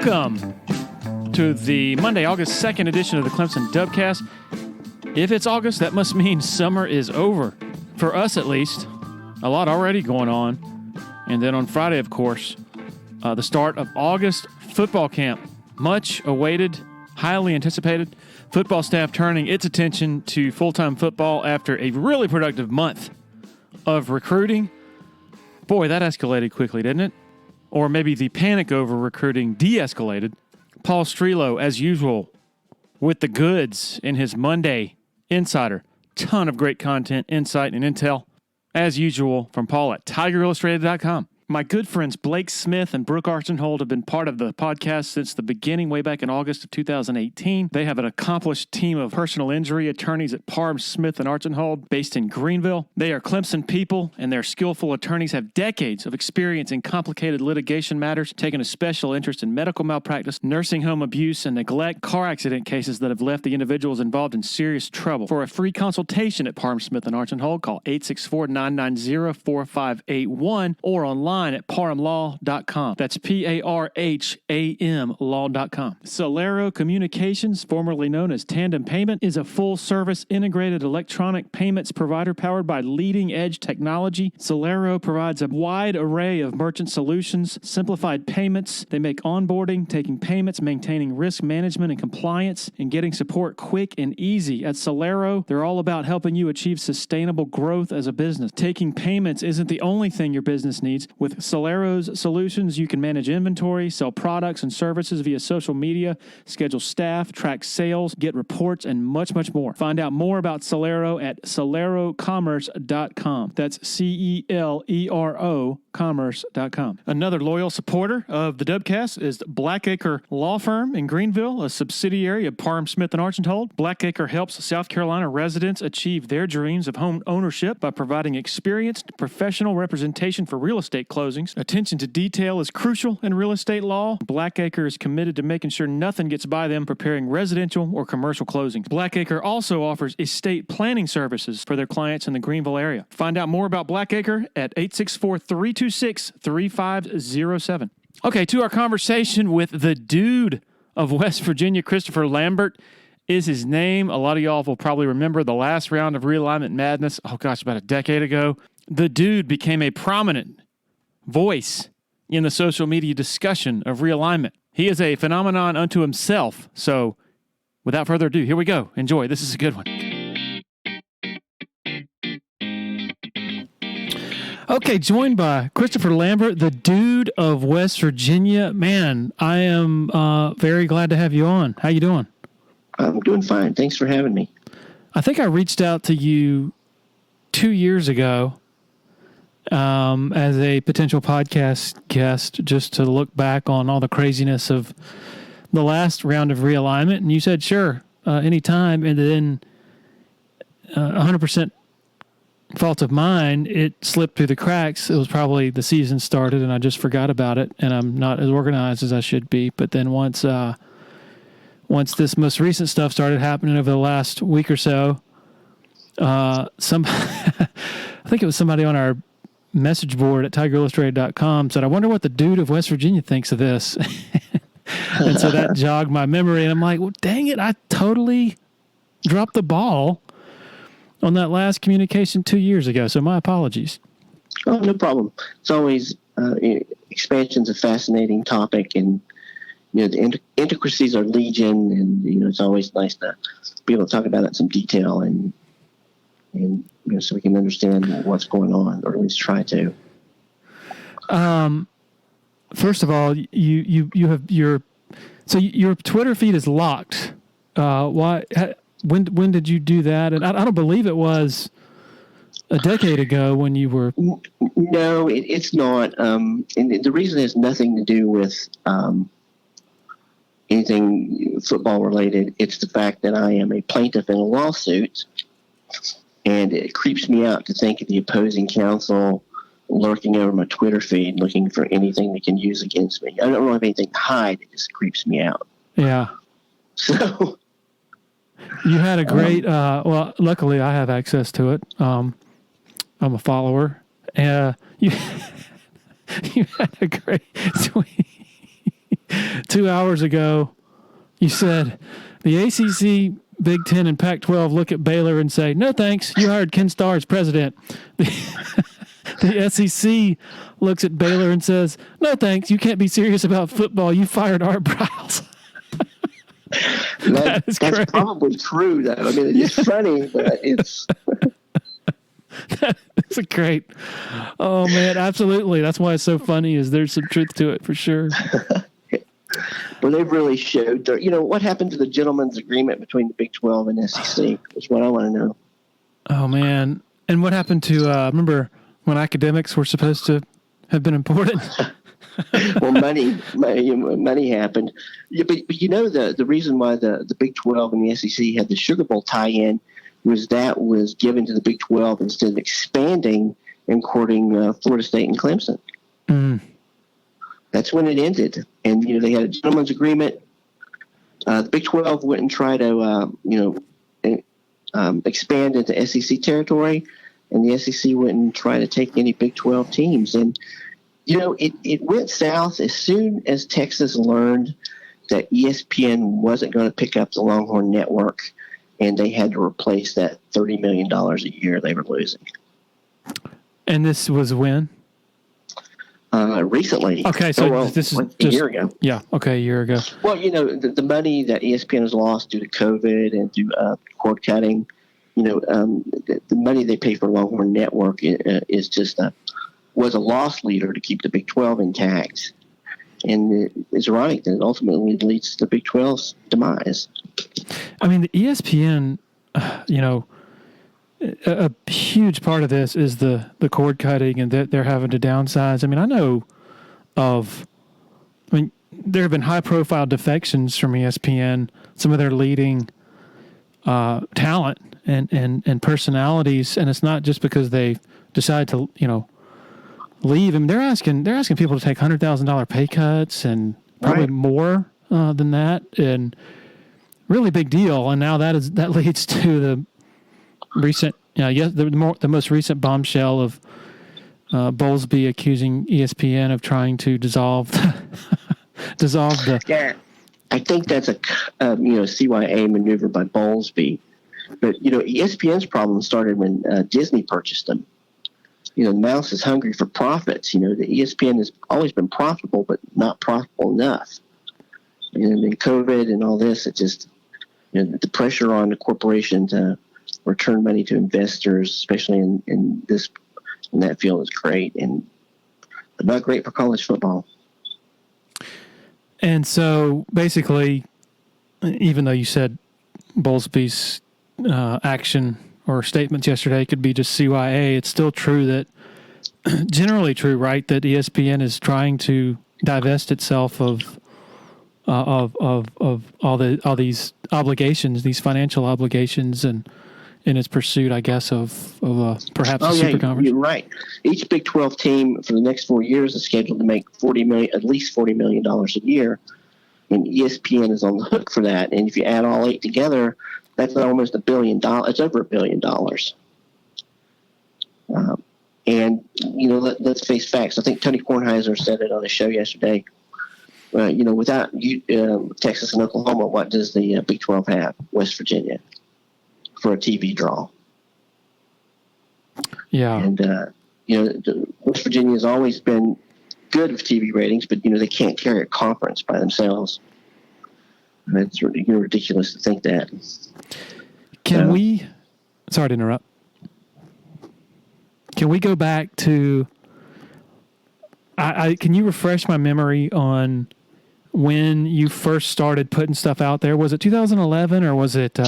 Welcome to the Monday, August 2nd edition of the Clemson Dubcast. If it's August, that must mean summer is over. For us, at least. A lot already going on. And then on Friday, of course, the start of August football camp. Much awaited, highly anticipated. Football staff turning its attention to full-time football after a really productive month of recruiting. Boy, that escalated quickly, didn't it? Or maybe the panic over recruiting de-escalated. Paul Strelo, as usual, with the goods in his Monday Insider. Ton of great content, insight, and intel, as usual, from Paul at TigerIllustrated.com. My good friends Blake Smith and Brooke Archenhold have been part of the podcast since the beginning, way back in August of 2018. They have an accomplished team of personal injury attorneys at Parham, Smith, and Archenhold, based in Greenville. They are Clemson people, and their skillful attorneys have decades of experience in complicated litigation matters, taking a special interest in medical malpractice, nursing home abuse, and neglect, car accident cases that have left the individuals involved in serious trouble. For a free consultation at Parham, Smith, and Archenhold, call 864-990-4581 or online at parhamlaw.com. That's P-A-R-H-A-M law.com. Celero Communications, formerly known as Tandem Payment, is a full-service integrated electronic payments provider powered by leading-edge technology. Celero provides a wide array of merchant solutions, simplified payments. They make onboarding, taking payments, maintaining risk management and compliance, and getting support quick and easy. At Celero, they're all about helping you achieve sustainable growth as a business. Taking payments isn't the only thing your business needs. With Celero's solutions, you can manage inventory, sell products and services via social media, schedule staff, track sales, get reports, and much, much more. Find out more about Celero at celerocommerce.com. That's C-E-L-E-R-O commerce.com. Another loyal supporter of the Dubcast is Blackacre Law Firm in Greenville, a subsidiary of Parham, Smith, and Archenhold. Blackacre helps South Carolina residents achieve their dreams of home ownership by providing experienced professional representation for real estate closings. Attention to detail is crucial in real estate law. Blackacre is committed to making sure nothing gets by them preparing residential or commercial closings. Blackacre also offers estate planning services for their clients in the Greenville area. Find out more about Blackacre at 864-326-3507. Okay, to our conversation with the dude of West Virginia, Christopher Lambert is his name. A lot of y'all will probably remember the last round of Realignment Madness. Oh gosh, about a decade ago. The dude became a prominent voice in the social media discussion of realignment. He is a phenomenon unto himself. So without further ado, here we go. Enjoy. This is a good one. Okay, joined by Christopher Lambert, the dude of West Virginia. Man, I am very glad to have you on. How you doing? I'm doing fine. Thanks for having me. I think I reached out to you 2 years ago as a potential podcast guest, just to look back on all the craziness of the last round of realignment. And you said, sure, anytime. And then 100% fault of mine, it slipped through the cracks. It was probably the season started and I just forgot about it. And I'm not as organized as I should be. But then once this most recent stuff started happening over the last week or so, I think it was somebody on our message board at TigerIllustrated.com said, I wonder what the dude of West Virginia thinks of this. And so that jogged my memory. And I'm like, well, dang it, I totally dropped the ball on that last communication 2 years ago. So my apologies. Oh, no problem. It's always, expansion's a fascinating topic, and, the intricacies are legion, and, it's always nice to be able to talk about it in some detail and so we can understand what's going on, or at least try to. First of all, you have your Twitter feed is locked. Why? When did you do that? And I don't believe it was a decade ago when you were. No, it's not. And the reason has nothing to do with anything football related. It's the fact that I am a plaintiff in a lawsuit, and it creeps me out to think of the opposing counsel lurking over my Twitter feed looking for anything they can use against me. I don't really have anything to hide. It just creeps me out. Yeah. So you had a great, well, luckily I have access to it. I'm a follower. You had a great 2 hours ago, you said the ACC, Big Ten, and Pac-12 look at Baylor and say, "No thanks, you hired Ken Starr as president." The SEC looks at Baylor and says, "No thanks, you can't be serious about football. You fired Art Briles." That's probably true, though. I mean, it's funny, but it's... That's a great. Oh, man, absolutely. That's why it's so funny, is there's some truth to it for sure. Well, they've really showed their, what happened to the gentleman's agreement between the Big 12 and SEC is what I want to know. Oh, man. And what happened to, remember when academics were supposed to have been important? Well, money happened. Yeah, but the reason why the Big 12 and the SEC had the Sugar Bowl tie-in was given to the Big 12 instead of expanding and courting Florida State and Clemson. Mm. That's when it ended. And, they had a gentleman's agreement. The Big 12 wouldn't try to, expand into SEC territory, and the SEC wouldn't try to take any Big 12 teams. And, it went south as soon as Texas learned that ESPN wasn't going to pick up the Longhorn Network, and they had to replace that $30 million a year they were losing. And this was when? Recently. Okay, so this is a year ago. Yeah, okay, a year ago. Well, the money that ESPN has lost due to COVID and through cord cutting, the money they pay for Longhorn Network is just was a loss leader to keep the Big 12 intact. And it's ironic that it ultimately leads to the Big 12's demise. I mean, the ESPN, a huge part of this is the cord cutting and that they're having to downsize. I mean, there have been high-profile defections from ESPN, some of their leading talent and personalities, and it's not just because they decide to, leave. I mean, they're asking people to take $100,000 pay cuts and probably more than that, and really big deal. And now that leads to the recent, the most recent bombshell of Bowlesby accusing ESPN of trying to dissolve the. Yeah, I think that's a CYA maneuver by Bowlesby, but ESPN's problem started when Disney purchased them. The mouse is hungry for profits. The ESPN has always been profitable, but not profitable enough. And in COVID and all this, it just, the pressure on the corporation to return money to investors, especially in that field, is great, and not great for college football. And so basically, even though you said Bowlesby's action or statements yesterday could be just CYA, it's still true that, generally true, right, that ESPN is trying to divest itself of all these obligations, these financial obligations, and in its pursuit, I guess, of perhaps a super conference. You're right. Each Big 12 team for the next 4 years is scheduled to make at least $40 million a year, and ESPN is on the hook for that. And if you add all 8 together, that's almost $1 billion. It's over $1 billion. And let's face facts. I think Tony Kornheiser said it on the show yesterday. Without Texas and Oklahoma, what does the Big 12 have? West Virginia for a TV draw. Yeah. And West Virginia has always been good with TV ratings, but they can't carry a conference by themselves. It's ridiculous to think that. Can we? Sorry to interrupt. Can we go back to? Can you refresh my memory on when you first started putting stuff out there? Was it 2011 or was it?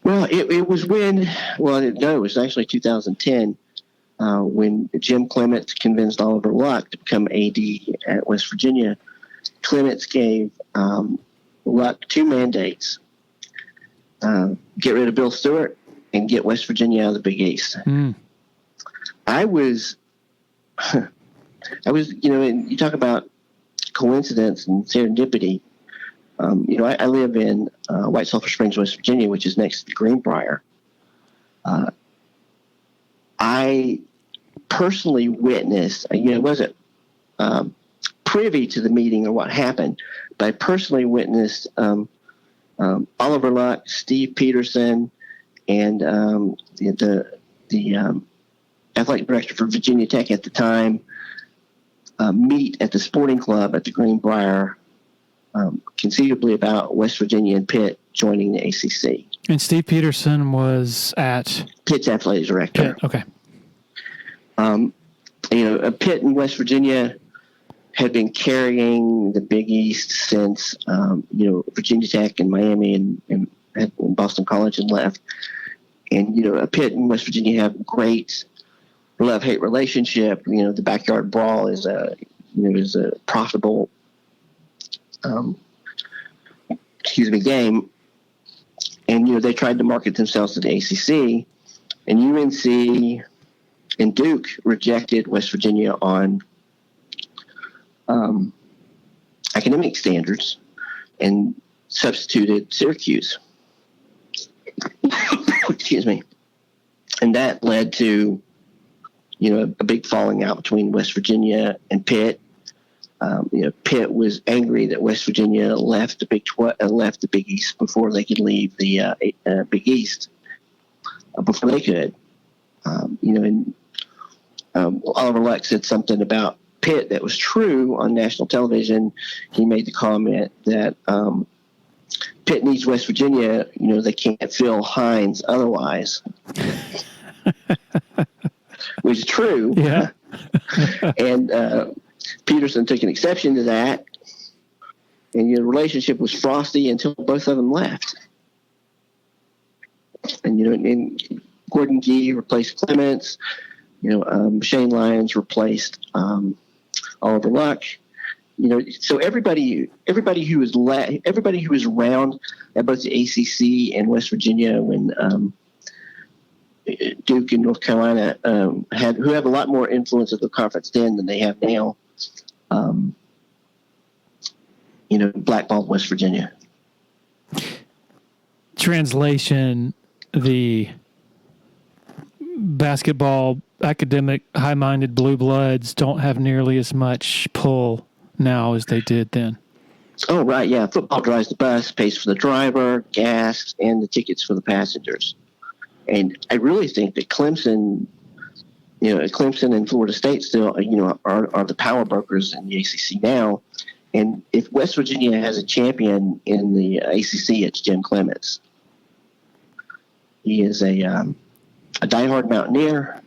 Well, it was when. Well, no, it was actually 2010 when Jim Clements convinced Oliver Luck to become AD at West Virginia. Clements gave Luck 2 mandates: get rid of Bill Stewart and get West Virginia out of the Big East. Mm. I was, and you talk about coincidence and serendipity. I live in White Sulphur Springs, West Virginia, which is next to Greenbrier. I personally witnessed, it wasn't privy to the meeting or what happened, but I personally witnessed Oliver Luck, Steve Peterson, and the athletic director for Virginia Tech at the time meet at the sporting club at the Greenbrier, conceivably about West Virginia and Pitt joining the ACC. And Steve Peterson was at Pitt's athletic director. Pitt. Okay. Pitt and West Virginia had been carrying the Big East since Virginia Tech and Miami and Boston College had left. And Pitt and West Virginia have great love-hate relationship. The backyard brawl is a profitable game. And they tried to market themselves to the ACC, and UNC and Duke rejected West Virginia on academic standards and substituted Syracuse. Excuse me. And that led to, a big falling out between West Virginia and Pitt. Pitt was angry that West Virginia left the Big East before they could leave the Big East, before they could. Oliver Luck said something about Pitt that was true on national television. He made the comment that Pitt needs West Virginia. They can't fill Hines otherwise, which is true. Yeah. And Peterson took an exception to that, and the relationship was frosty until both of them left. And and Gordon Gee replaced Clements. Shane Lyons replaced Oliver Luck. So everybody who was around at both the ACC and West Virginia when Duke and North Carolina who have a lot more influence at the conference then than they have now. Blackballed West Virginia. Translation: the basketball academic high-minded blue bloods don't have nearly as much pull now as they did then. Oh, right. Yeah. Football drives the bus, pays for the driver, gas, and the tickets for the passengers. And I really think that Clemson and Florida State still, are the power brokers in the ACC now. And if West Virginia has a champion in the ACC, it's Jim Clements. He is a diehard Mountaineer.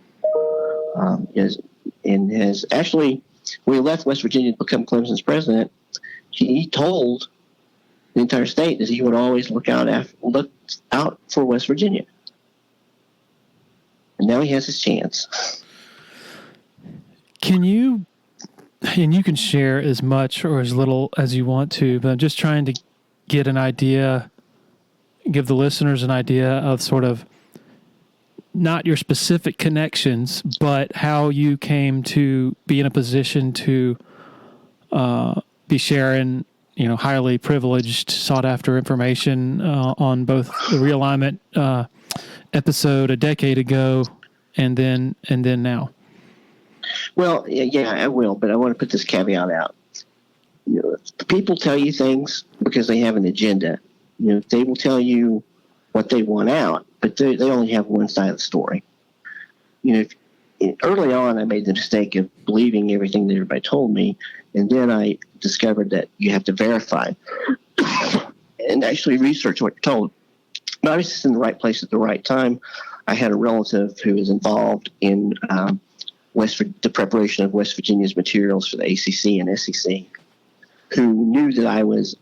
Has actually, when he left West Virginia to become Clemson's president, he told the entire state that he would always look out for West Virginia. And now he has his chance. Can you, and you can share as much or as little as you want to, but I'm just trying to get an idea, give the listeners an idea of sort of not your specific connections, but how you came to be in a position to be sharing, highly privileged, sought after information on both the realignment episode a decade ago and then now. Well, yeah, I will, but I want to put this caveat out. People tell you things because they have an agenda. They will tell you what they want out, but they only have one side of the story. Early on, I made the mistake of believing everything that everybody told me, and then I discovered that you have to verify and actually research what you're told. But I was just in the right place at the right time. I had a relative who was involved in the preparation of West Virginia's materials for the ACC and SEC, who knew that I was,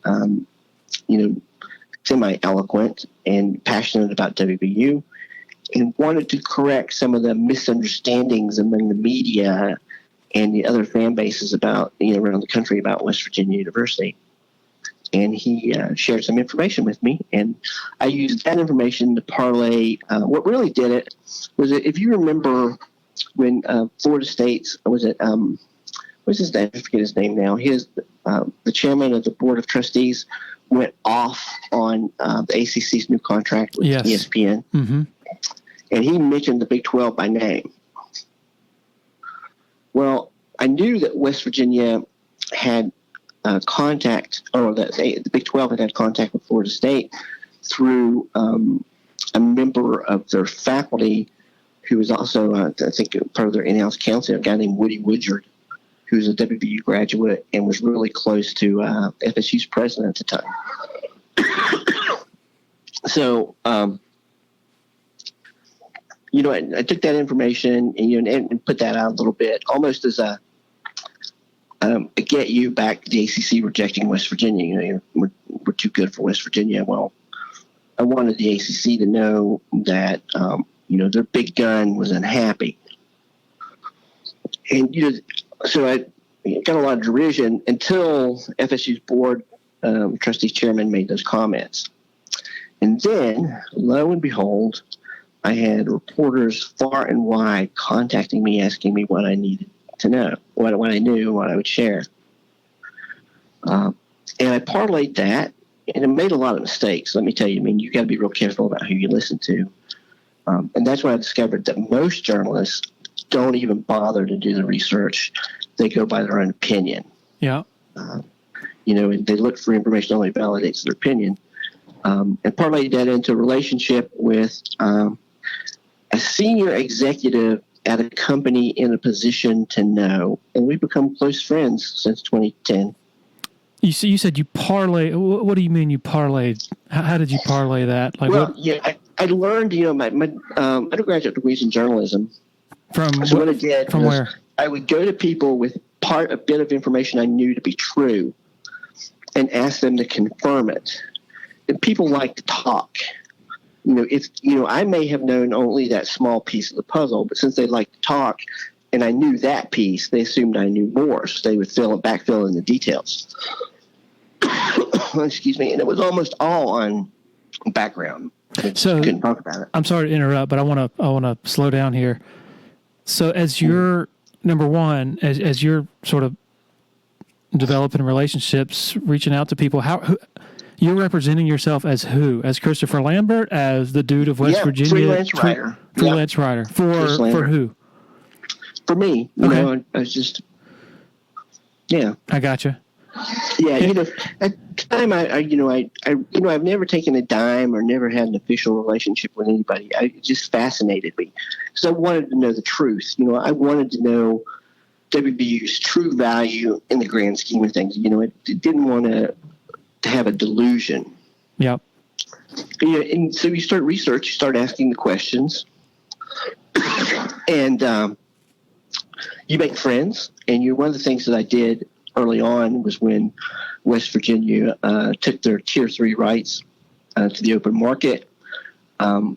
semi-eloquent and passionate about WVU, and wanted to correct some of the misunderstandings among the media and the other fan bases about, around the country about West Virginia University. And he shared some information with me, and I used that information to parlay. What really did it was that if you remember when Florida State's, what's his name? I forget his name now. The chairman of the board of trustees went off on the ACC's new contract with ESPN. Mm-hmm. And he mentioned the Big 12 by name. Well, I knew that West Virginia had contact, or that the Big 12 had contact with Florida State through a member of their faculty who was also, I think, part of their in-house council, a guy named Woody Woodyard, who's a WVU graduate and was really close to FSU's president at the time. So, I took that information and put that out a little bit, almost as a get you back to the ACC rejecting West Virginia. We're too good for West Virginia. Well, I wanted the ACC to know that, their big gun was unhappy. And, so I got a lot of derision until FSU's board trustee chairman made those comments. And then, lo and behold, I had reporters far and wide contacting me, asking me what I needed to know, what I knew, what I would share. And I parlayed that, and it made a lot of mistakes. Let me tell you, you got to be real careful about who you listen to. And that's when I discovered that most journalists don't even bother to do the research. They go by their own opinion. Yeah. And they look for information that only validates their opinion. And parlayed that into a relationship with a senior executive at a company in a position to know. And we've become close friends since 2010. You said you parlay. What do you mean you parlayed? How did you parlay that? I learned, my undergraduate degree is in journalism. What I did from was where? I would go to people with a bit of information I knew to be true and ask them to confirm it. And people like to talk. I may have known only that small piece of the puzzle, but since they like to talk and I knew that piece, they assumed I knew more. So they would backfill in the details. Excuse me. And it was almost all on background. So couldn't talk about it. I'm sorry to interrupt, but I want to slow down here. So as you're number one, as you're sort of developing relationships, reaching out to people, you're representing yourself as who? As Christopher Lambert, as the dude of West Virginia, freelance writer. Freelance writer for who? For me. I was just. Yeah, I gotcha. Yeah, at the time, I've never taken a dime or never had an official relationship with anybody. It just fascinated me because I wanted to know the truth. I wanted to know WVU's true value in the grand scheme of things. It didn't want to have a delusion. Yep. And so you start research, you start asking the questions, and you make friends. And one of the things that I did early on was when West Virginia took their Tier 3 rights to the open market. The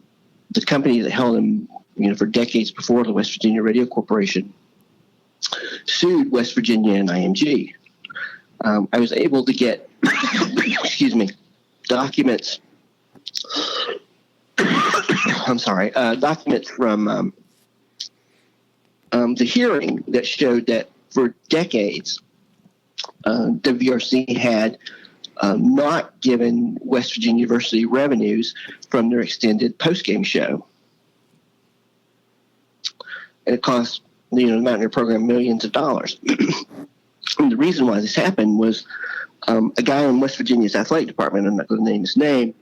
company that held them, for decades before, the West Virginia Radio Corporation, sued West Virginia and IMG. I was able to get, documents. I'm sorry, documents from the hearing that showed that for decades, WVRC had not given West Virginia University revenues from their extended postgame show. And it cost the Mountaineer program millions of dollars. And the reason why this happened was a guy in West Virginia's athletic department, I'm not going to name his name,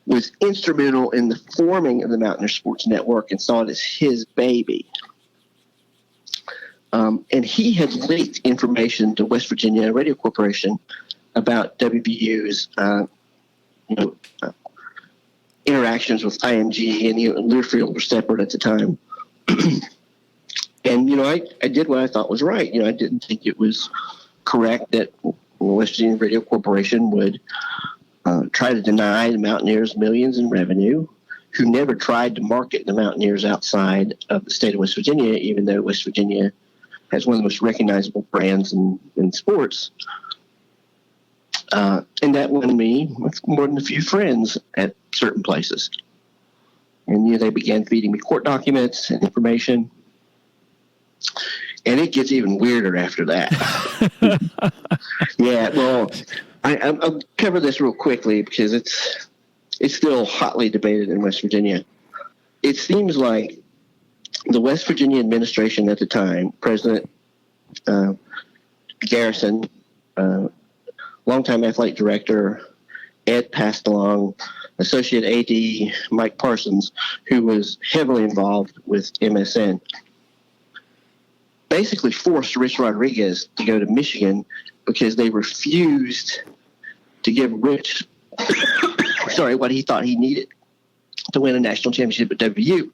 was instrumental in the forming of the Mountaineer Sports Network and saw it as his baby. And he had leaked information to West Virginia Radio Corporation about WVU's interactions with IMG, and Learfield were separate at the time. And I did what I thought was right. I didn't think it was correct that West Virginia Radio Corporation would try to deny the Mountaineers millions in revenue, who never tried to market the Mountaineers outside of the state of West Virginia, even though West Virginia has one of the most recognizable brands in sports. And that won me more than a few friends at certain places. And they began feeding me court documents and information. And it gets even weirder after that. Yeah, well, I'll cover this real quickly because it's still hotly debated in West Virginia. It seems like the West Virginia administration at the time, President Garrison, longtime athletic director, Ed passed along, Associate AD Mike Parsons, who was heavily involved with MSN, basically forced Rich Rodriguez to go to Michigan because they refused to give Rich, what he thought he needed to win a national championship at WU.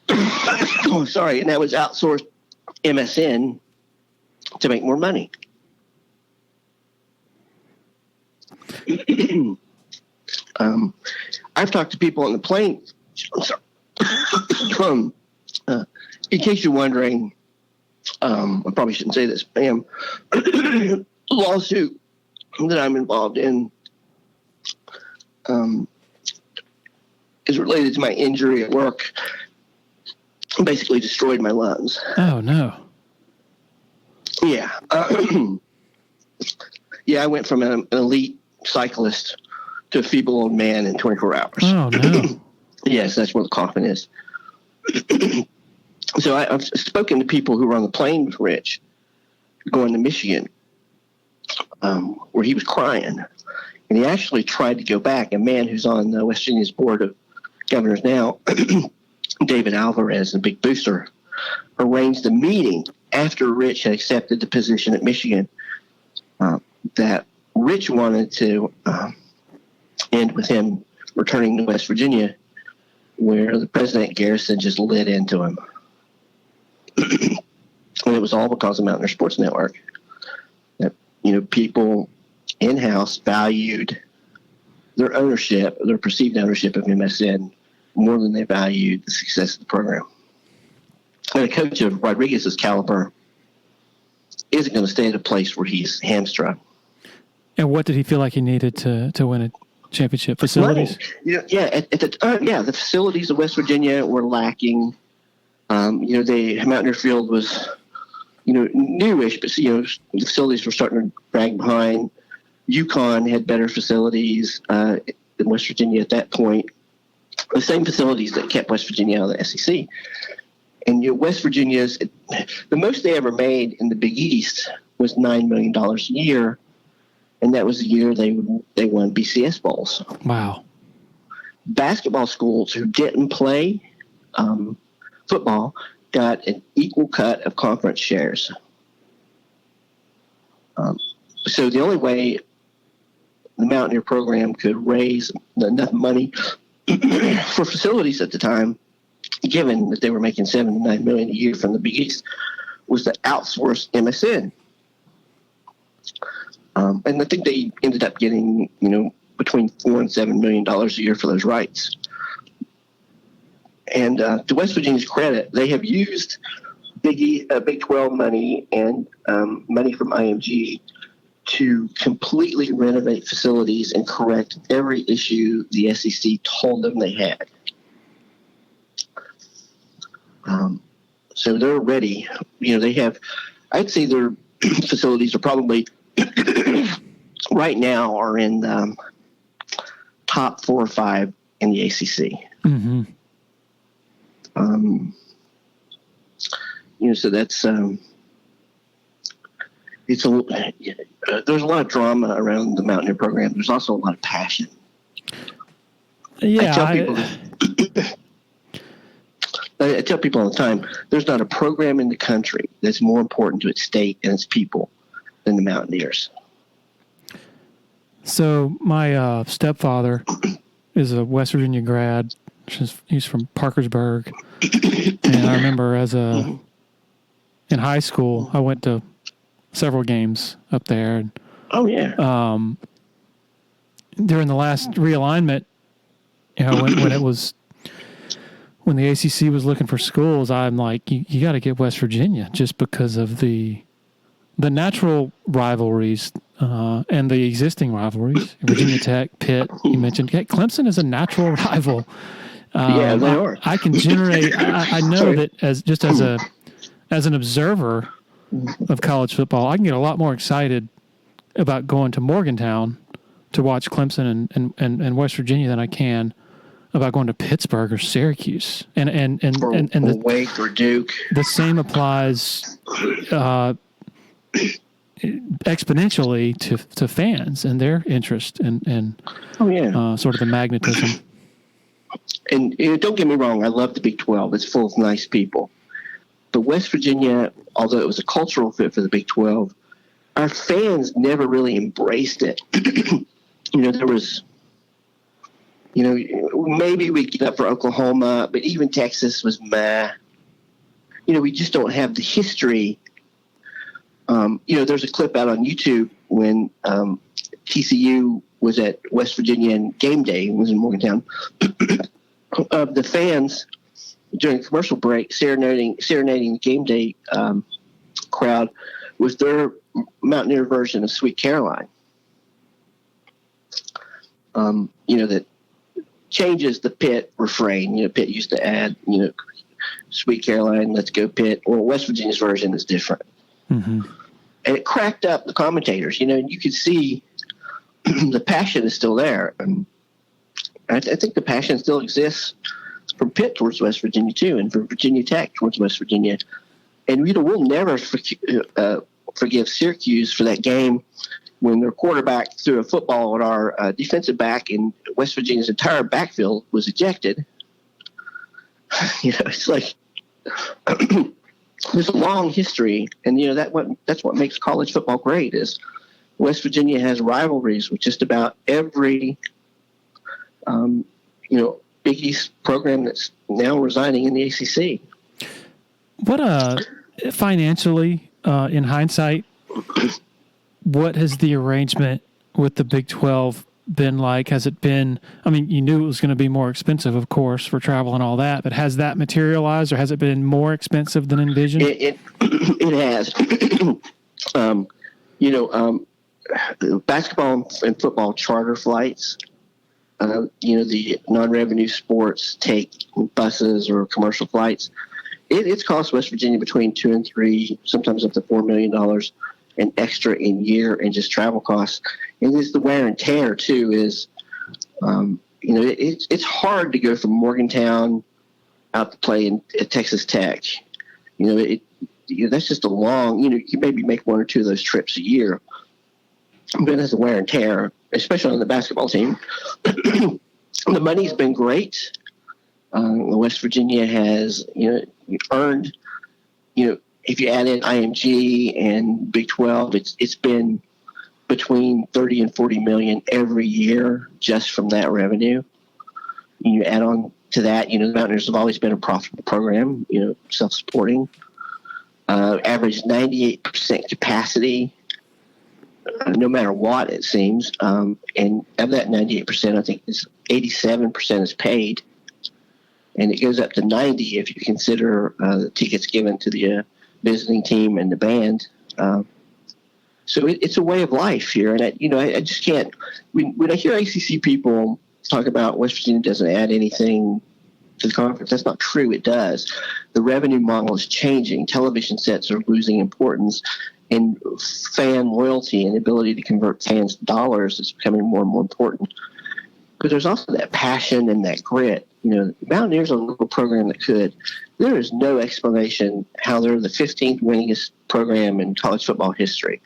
And that was outsourced MSN to make more money. I've talked to people on the plane. In case you're wondering, I probably shouldn't say this, ma'am. Lawsuit that I'm involved in is related to my injury at work. Basically destroyed my lungs. Oh, no. Yeah. I went from an elite cyclist to a feeble old man in 24 hours. Oh, no. Yes, that's where the coffin is. So I've spoken to people who were on the plane with Rich going to Michigan, where he was crying. And he actually tried to go back. A man who's on West Virginia's board of governors now, David Alvarez, a big booster, arranged a meeting after Rich had accepted the position at Michigan that Rich wanted to end with him returning to West Virginia, where the President Garrison just lit into him. And it was all because of Mountaineer Sports Network. That, people in-house valued their ownership, their perceived ownership of MSN more than they valued the success of the program. And a coach of Rodriguez's caliber isn't going to stay at a place where he's hamstrung. And what did he feel like he needed to win a championship? Facilities? The facilities of West Virginia were lacking. The Mountaineer Field was, newish, but the facilities were starting to drag behind. UConn had better facilities than West Virginia at that point. The same facilities that kept West Virginia out of the SEC. And West Virginia's, the most they ever made in the Big East was $9 million a year, and that was the year they won BCS bowls. Wow. Basketball schools who didn't play football got an equal cut of conference shares. So the only way the Mountaineer program could raise enough money for facilities at the time, given that they were making $7 to $9 million a year from the Big East, was to outsource MSN. And I think they ended up getting, between $4 and $7 million a year for those rights. And to West Virginia's credit, they have used Big 12 money and money from IMG to completely renovate facilities and correct every issue the SEC told them they had. So they're ready. They have, I'd say their facilities are probably right now are in top 4 or 5 in the ACC. Mm-hmm. So that's there's a lot of drama around the Mountaineer program. There's also a lot of passion. Yeah, I tell people all the time, there's not a program in the country that's more important to its state and its people than the Mountaineers. So my stepfather is a West Virginia grad. He's from Parkersburg. And I remember in high school, I went to several games up there. Oh, yeah. During the last realignment, when the ACC was looking for schools, I'm like, you got to get West Virginia just because of the natural rivalries and the existing rivalries. Virginia Tech, Pitt, you mentioned. Clemson is a natural rival. Yeah, they are. I can generate. I know that as an observer of college football, I can get a lot more excited about going to Morgantown to watch Clemson and West Virginia than I can about going to Pittsburgh or Syracuse. And Wake or Duke. The same applies exponentially to fans and their interest and sort of the magnetism. And don't get me wrong, I love the Big 12. It's full of nice people. But West Virginia, although it was a cultural fit for the Big 12, our fans never really embraced it. There was, maybe we'd get up for Oklahoma, but even Texas was meh. We just don't have the history. There's a clip out on YouTube when TCU was at West Virginia and game day, was in Morgantown, of the fans during commercial break serenading the game day crowd with their Mountaineer version of Sweet Caroline. That changes the Pitt refrain. Pitt used to add, Sweet Caroline, let's go Pitt. Or West Virginia's version is different. Mm-hmm. And it cracked up the commentators, and you could see the passion is still there. And I think the passion still exists from Pitt towards West Virginia too, and from Virginia Tech towards West Virginia. And we'll never forgive Syracuse for that game when their quarterback threw a football at our defensive back, and West Virginia's entire backfield was ejected. It's like there's a long history, and that's what makes college football great. Is West Virginia has rivalries with just about every Big East program that's now residing in the ACC. What financially, in hindsight, what has the arrangement with the Big 12 been like? Has it been, you knew it was going to be more expensive, of course, for travel and all that, but has that materialized, or has it been more expensive than envisioned? It has. Basketball and football charter flights, the non-revenue sports take buses or commercial flights. It's cost West Virginia between $2 and $3, sometimes up to $4 million an extra in year and just travel costs. And it's the wear and tear too. Is it's hard to go from Morgantown out to play at Texas Tech. That's just a long. You maybe make one or two of those trips a year, but it's the wear and tear, especially on the basketball team. The money's been great. West Virginia has earned if you add in IMG and Big 12, it's been between 30 and 40 million every year just from that revenue. You add on to that, the Mountaineers have always been a profitable program, self-supporting. Average 98% capacity, no matter what it seems. And of that 98%, I think 87% is paid. And it goes up to 90 if you consider the tickets given to the visiting team and the band. So it's a way of life here. And I just can't, when I hear ACC people talk about West Virginia doesn't add anything to the conference, that's not true. It does. The revenue model is changing. Television sets are losing importance, and fan loyalty and ability to convert fans to dollars is becoming more and more important. But there's also that passion and that grit. Mountaineers are a local program that could. There is no explanation how they're the 15th winningest program in college football history,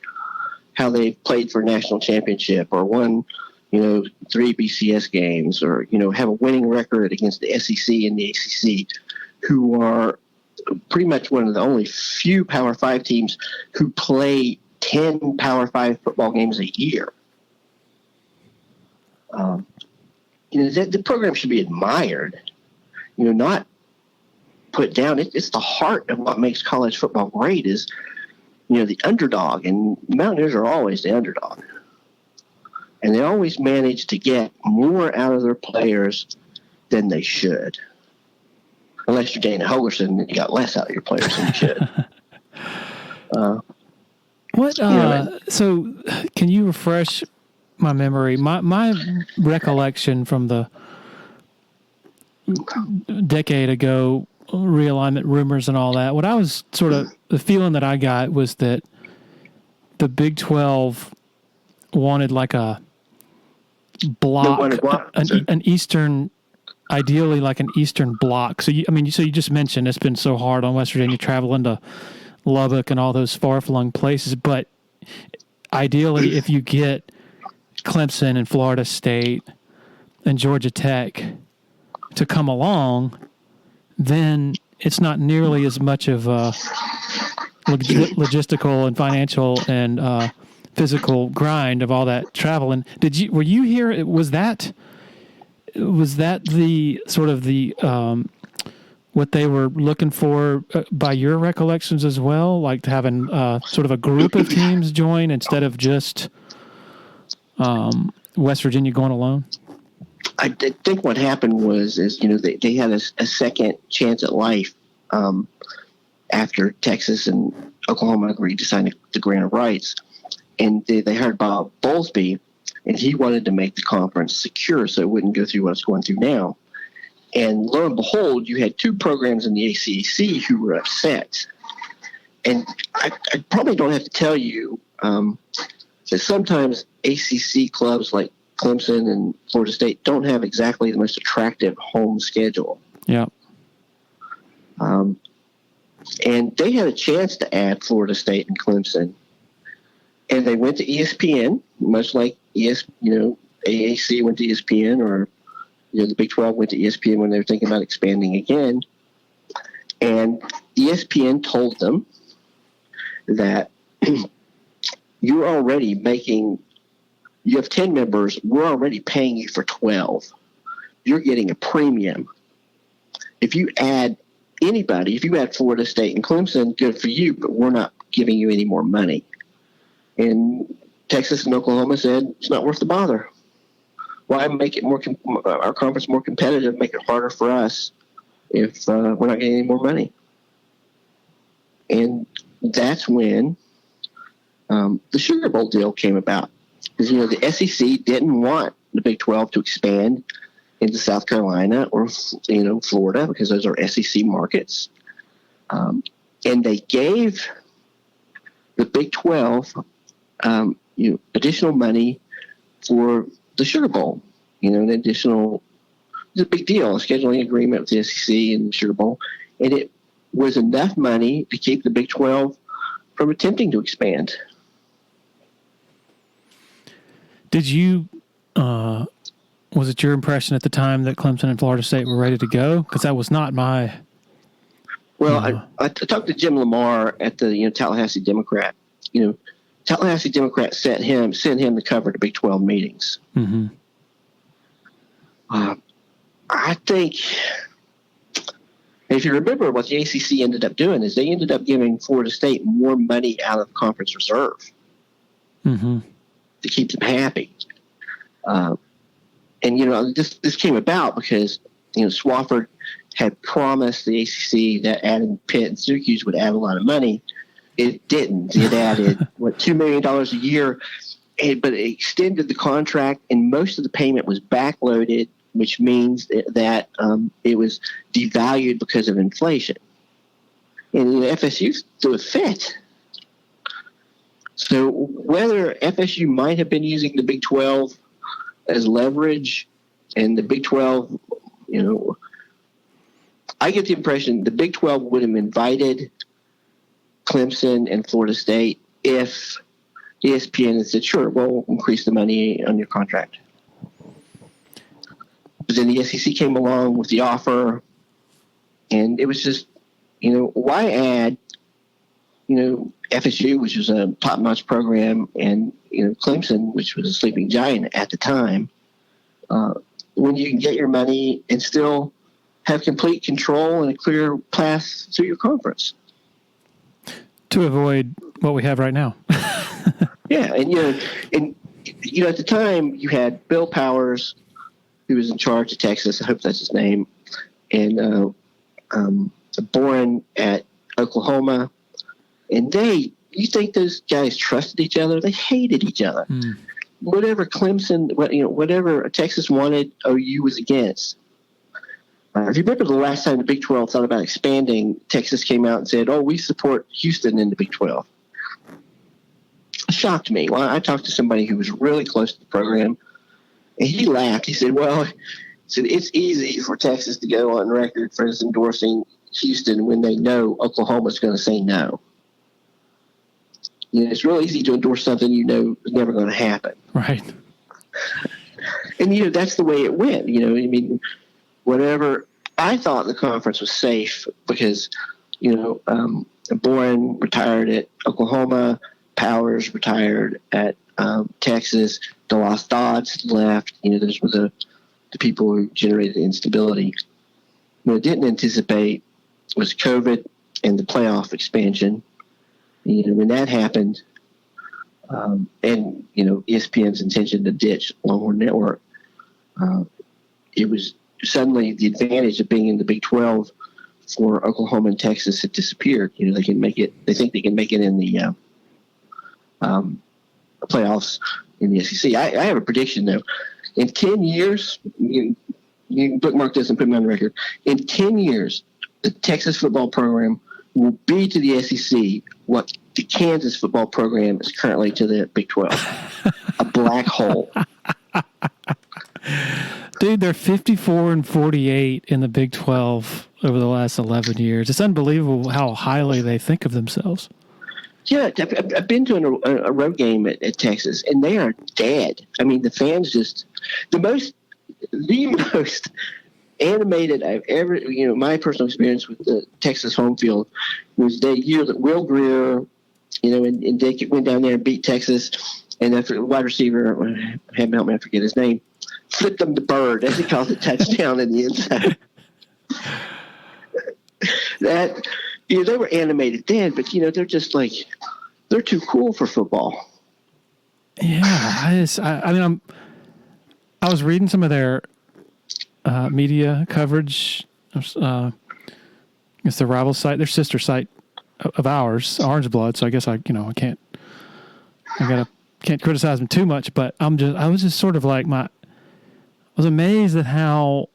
how they've played for a national championship or won, 3 BCS games, or, have a winning record against the SEC and the ACC, who are pretty much one of the only few Power 5 teams who play 10 Power 5 football games a year. The program should be admired, not put down. It's the heart of what makes college football great is, the underdog, and Mountaineers are always the underdog. And they always manage to get more out of their players than they should. Unless you're Dana Holgerson, then you got less out of your players than you should. So can you refresh my memory? My recollection from the decade ago realignment rumors and all that, what I was sort of, the feeling that I got was that the Big 12 wanted like a block, an Eastern, ideally like an Eastern block. So you just mentioned it's been so hard on West Virginia traveling to Lubbock and all those far-flung places. But ideally, if you get Clemson and Florida State and Georgia Tech to come along, then it's not nearly as much of a logistical and financial and physical grind of all that travel. And were you here? Was that the sort of the what they were looking for by your recollections as well, like having sort of a group of teams join instead of just West Virginia going alone? I think what happened was they had a second chance at life after Texas and Oklahoma agreed to sign the grant of rights, and they heard Bob Bowlesby, and he wanted to make the conference secure so it wouldn't go through what it's going through now. And lo and behold, you had two programs in the ACC who were upset. And I probably don't have to tell you that sometimes ACC clubs like Clemson and Florida State don't have exactly the most attractive home schedule. Yeah. And they had a chance to add Florida State and Clemson. And they went to ESPN, much like AAC went to ESPN, or the Big 12 went to ESPN when they were thinking about expanding again. And ESPN told them that you're already you have 10 members, we're already paying you for 12. You're getting a premium. If you add anybody, if you add Florida State and Clemson, good for you, but we're not giving you any more money. And Texas and Oklahoma said, it's not worth the bother. Why make it our conference more competitive, make it harder for us if we're not getting any more money? And that's when the Sugar Bowl deal came about. Because, the SEC didn't want the Big 12 to expand into South Carolina or, Florida, because those are SEC markets. And they gave the Big 12 additional money for the Sugar Bowl, it's a big deal, a scheduling agreement with the SEC and the Sugar Bowl. And it was enough money to keep the Big 12 from attempting to expand. Did you, was it your impression at the time that Clemson and Florida State were ready to go? Because that was not my... Well, I talked to Jim Lamar at the Tallahassee Democrat. Tallahassee Democrat sent him to cover the Big 12 meetings. Mm-hmm. I think, if you remember, what the ACC ended up doing is they ended up giving Florida State more money out of conference reserve to keep them happy. And this came about because Swofford had promised the ACC that adding Pitt and Syracuse would add a lot of money. It didn't. It added $2 million a year, but it extended the contract, and most of the payment was backloaded, which means that it was devalued because of inflation. And FSU threw a fit. So whether FSU might have been using the Big 12 as leverage, and the Big 12, I get the impression the Big 12 would have invited Clemson and Florida State if ESPN had said, sure, we'll increase the money on your contract. But then the SEC came along with the offer, and it was just, why add, FSU, which was a top-notch program, and, Clemson, which was a sleeping giant at the time, when you can get your money and still have complete control and a clear path through your conference. To avoid what we have right now. Yeah, and at the time you had Bill Powers, who was in charge of Texas. I hope that's his name, and Boren at Oklahoma, and you think those guys trusted each other? They hated each other. Whatever Clemson, whatever Texas wanted, OU was against. If you remember the last time the Big 12 thought about expanding, Texas came out and said, we support Houston in the Big 12. It shocked me. Well, I talked to somebody who was really close to the program, and he laughed. He said, it's easy for Texas to go on record for endorsing Houston when they know Oklahoma's going to say no. It's real easy to endorse something is never going to happen. Right. And, that's the way it went. Whatever. I thought the conference was safe because, Boren retired at Oklahoma, Powers retired at Texas, DeLoss Dodds left. Those were the people who generated instability. What I didn't anticipate was COVID and the playoff expansion. When that happened, and ESPN's intention to ditch Longhorn Network, it was suddenly the advantage of being in the Big 12 for Oklahoma and Texas had disappeared. They can make it. They think they can make it in the playoffs in the SEC. I have a prediction though. In 10 years, you can bookmark this and put me on the record. In 10 years, the Texas football program will be to the SEC what the Kansas football program is currently to the Big 12. A black hole. Dude, they're 54-48 in the Big 12 over the last 11 years. It's unbelievable how highly they think of themselves. Yeah, I've been to a road game at Texas, and they are dead. The fans just the most animated I've ever. My personal experience with the Texas home field was the year that Will Greer, and Dick went down there and beat Texas, and after the wide receiver, help me, I forget his name, flipped them the bird as he calls it, touchdown in the inside. That. They were animated then, but they're just like they're too cool for football. Yeah, I was reading some of their media coverage. It's the rival site, their sister site of ours, Orange Blood. So I guess I can't criticize them too much. But I was just sort of like I was amazed at how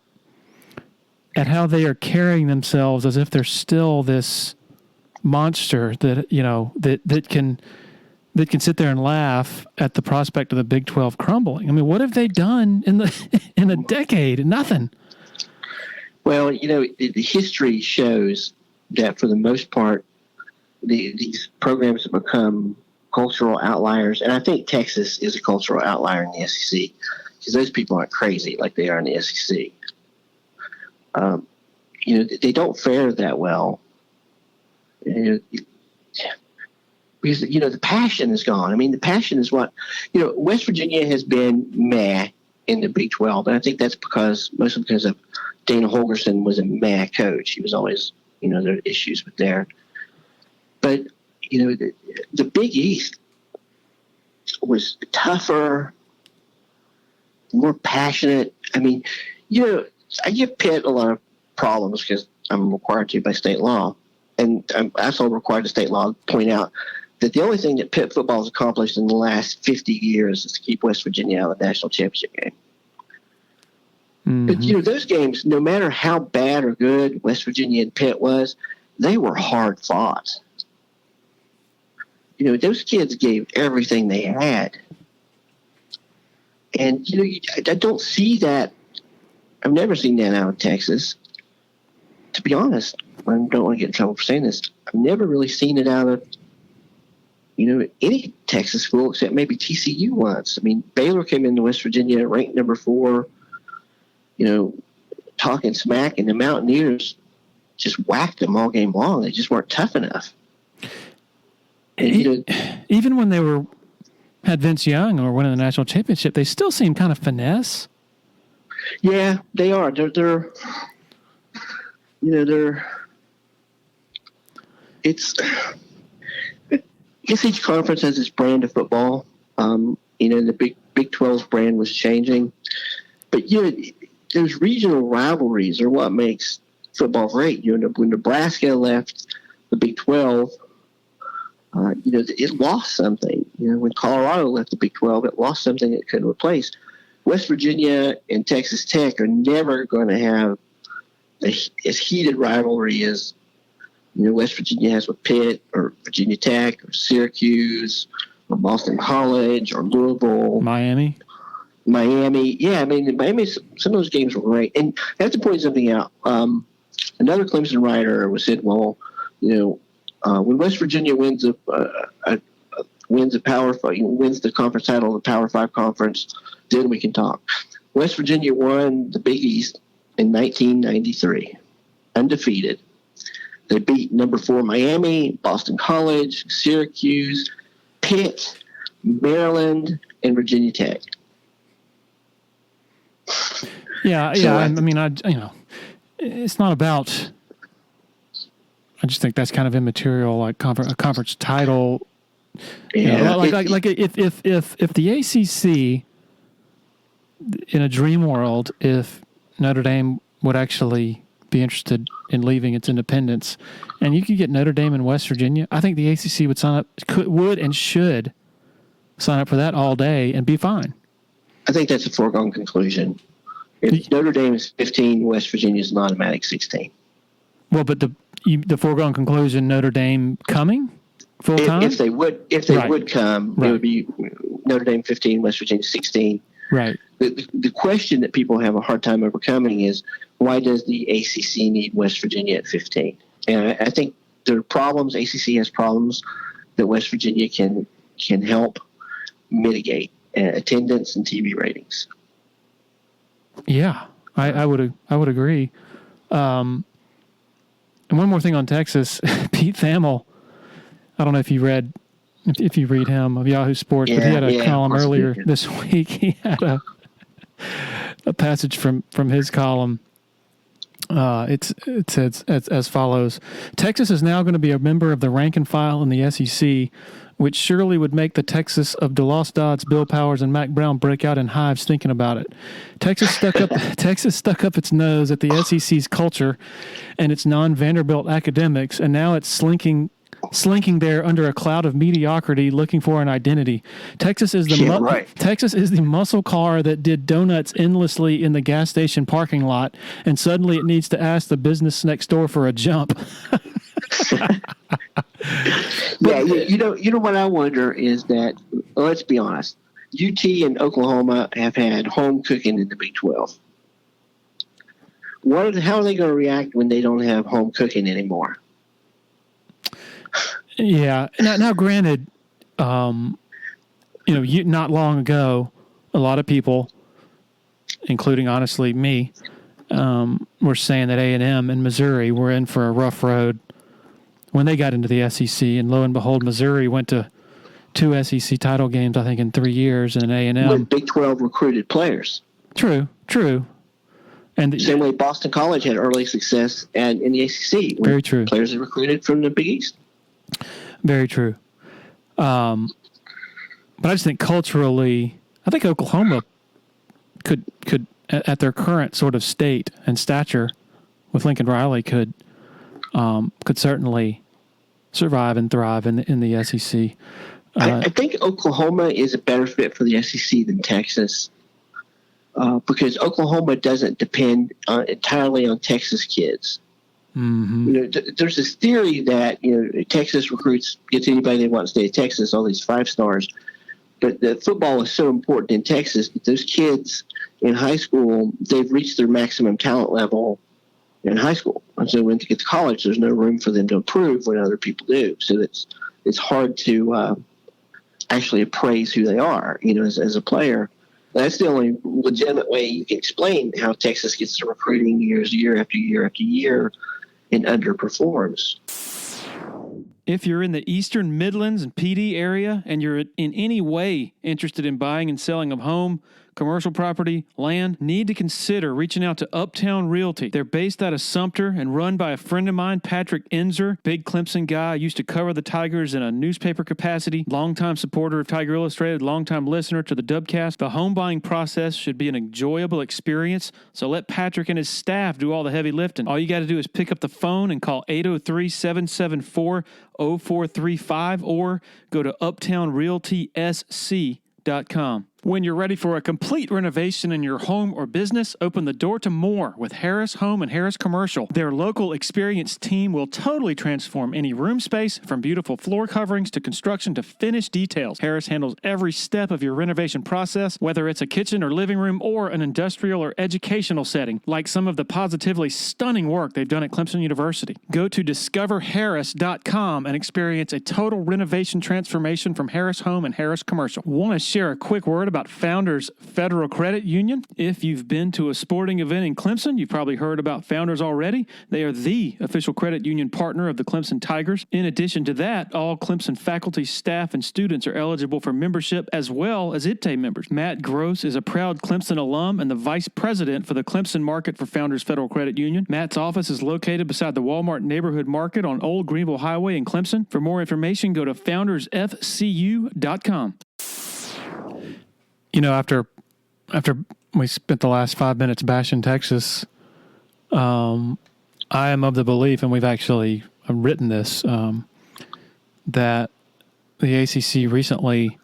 they are carrying themselves as if they're still this monster that that can sit there and laugh at the prospect of the Big 12 crumbling. What have they done in a decade? Nothing. Well, the history shows that for the most part, these programs have become cultural outliers, and I think Texas is a cultural outlier in the SEC because those people aren't crazy like they are in the SEC. They don't fare that well. Because, the passion is gone. The passion is what, West Virginia has been meh in the Big 12. And I think that's mostly because of Dana Holgorsen was a meh coach. He was always, there are issues with there. But, the Big East was tougher, more passionate. I give Pitt a lot of problems because I'm required to by state law. And I'm also required to state law to point out that the only thing that Pitt football has accomplished in the last 50 years is to keep West Virginia out of the national championship game. Mm-hmm. But, those games, no matter how bad or good West Virginia and Pitt was, they were hard fought. Those kids gave everything they had. And, I don't see that. I've never seen that out of Texas. To be honest, I don't want to get in trouble for saying this. I've never really seen it out of, any Texas school except maybe TCU once. Baylor came into West Virginia ranked number 4, talking smack, and the Mountaineers just whacked them all game long. They just weren't tough enough. And, even when they had Vince Young or winning the national championship, they still seem kind of finesse. Yeah, they are. I guess each conference has its brand of football. The Big 12's brand was changing. But, those regional rivalries are what makes football great. When Nebraska left the Big 12, it lost something. When Colorado left the Big 12, it lost something it couldn't replace. West Virginia and Texas Tech are never going to have as heated rivalry as West Virginia has with Pitt or Virginia Tech or Syracuse or Boston College or Louisville, Miami. Yeah, Miami. Some of those games were great, and I have to point something out. Another Clemson writer was said, "Well, when West Virginia wins a wins the wins the conference title in the Power 5 conference, then we can talk. West Virginia won the Big East in 1993, undefeated. They beat number 4 Miami, Boston College, Syracuse, Pitt, Maryland, and Virginia Tech. Yeah. I mean, it's not about. I just think that's kind of immaterial, like a conference title. Yeah, like if the ACC, in a dream world, if Notre Dame would actually be interested in leaving its independence, and you could get Notre Dame in West Virginia, I think the ACC would and should sign up for that all day and be fine. I think that's a foregone conclusion. If Notre Dame is 15, West Virginia is an automatic 16. Well, but the foregone conclusion, Notre Dame coming full time? If they would come, it would be Notre Dame 15, West Virginia 16. Right. The question that people have a hard time overcoming is, why does the ACC need West Virginia at 15? And I think there are problems. ACC has problems that West Virginia can help mitigate: attendance and TV ratings. Yeah, I would agree. And one more thing on Texas, Pete Thamel. I don't know if you read him of Yahoo Sports, but he had a column earlier this week. He had a passage from his column. It says as follows: Texas is now going to be a member of the rank and file in the SEC, which surely would make the Texas of DeLoss Dodds, Bill Powers, and Mac Brown break out in hives thinking about it. Texas stuck up its nose at the SEC's culture and its non-Vanderbilt academics, and now it's slinking there under a cloud of mediocrity, looking for an identity. Texas is the muscle car that did donuts endlessly in the gas station parking lot, and suddenly it needs to ask the business next door for a jump. You know what I wonder is that, let's be honest, UT and Oklahoma have had home cooking in the Big 12. How are they going to react when they don't have home cooking anymore? Yeah. Now granted, not long ago, a lot of people, including honestly me, were saying that A&M and Missouri were in for a rough road when they got into the SEC, and lo and behold, Missouri went to 2 SEC title games, I think, in 3 years, and A&M. When Big 12 recruited players. True. And same way Boston College had early success in the ACC. Very true. Players are recruited from the Big East. Very true. But I just think culturally, I think Oklahoma could at their current sort of state and stature with Lincoln Riley could certainly survive and thrive in the SEC. I think Oklahoma is a better fit for the SEC than Texas, because Oklahoma doesn't depend entirely on Texas kids. Mm-hmm. There's this theory that Texas gets anybody they want to stay at Texas, all these 5 stars. But the football is so important in Texas that those kids in high school, they've reached their maximum talent level in high school, and so when they get to college, there's no room for them to improve when other people do. So it's hard to actually appraise who they are, as a player. That's the only legitimate way you can explain how Texas gets the recruiting year after year after year and underperforms. If you're in the Eastern Midlands and PD area and you're in any way interested in buying and selling a home, commercial property, land, need to consider reaching out to Uptown Realty. They're based out of Sumter and run by a friend of mine, Patrick Enzer, big Clemson guy, used to cover the Tigers in a newspaper capacity, longtime supporter of Tiger Illustrated, longtime listener to the Dubcast. The home buying process should be an enjoyable experience, so let Patrick and his staff do all the heavy lifting. All you got to do is pick up the phone and call 803-774-0435 or go to uptownrealtysc.com. When you're ready for a complete renovation in your home or business, open the door to more with Harris Home and Harris Commercial. Their local experienced team will totally transform any room space, from beautiful floor coverings to construction to finished details. Harris handles every step of your renovation process, whether it's a kitchen or living room or an industrial or educational setting, like some of the positively stunning work they've done at Clemson University. Go to discoverharris.com and experience a total renovation transformation from Harris Home and Harris Commercial. Want to share a quick word about Founders Federal Credit Union? If you've been to a sporting event in Clemson, you've probably heard about Founders already. They are the official credit union partner of the Clemson Tigers. In addition to that, all Clemson faculty, staff, and students are eligible for membership, as well as IPTE members. Matt Gross is a proud Clemson alum and the vice president for the Clemson market for Founders Federal Credit Union. Matt's office is located beside the Walmart Neighborhood Market on Old Greenville Highway in Clemson. For more information, go to foundersfcu.com. You know, after we spent the last 5 minutes bashing Texas, I am of the belief, and we've actually written this, that the ACC recently,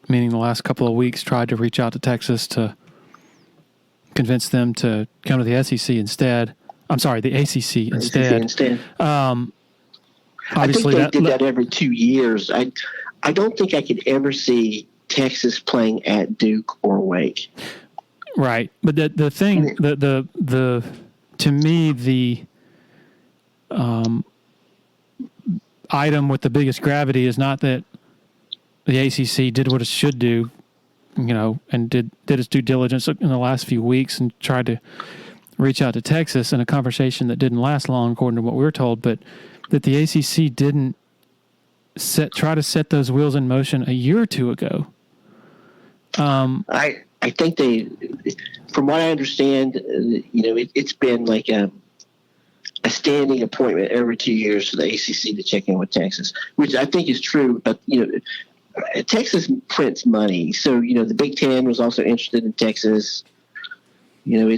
meaning the last couple of weeks, tried to reach out to Texas to convince them to come to the SEC instead. I'm sorry, the ACC instead. I Obviously, think they did that every 2 years. I don't think I could ever see Texas playing at Duke or Wake. Right. But the thing, the to me, the item with the biggest gravity is not that the ACC did what it should do, you know, and did its due diligence in the last few weeks and tried to reach out to Texas in a conversation that didn't last long, according to what we were told, but that the ACC didn't try to set those wheels in motion a year or two ago. I think they, from what I understand, you know, it's been like a standing appointment every 2 years for the ACC to check in with Texas, which I think is true. But, you know, Texas prints money. So, you know, the Big Ten was also interested in Texas. You know,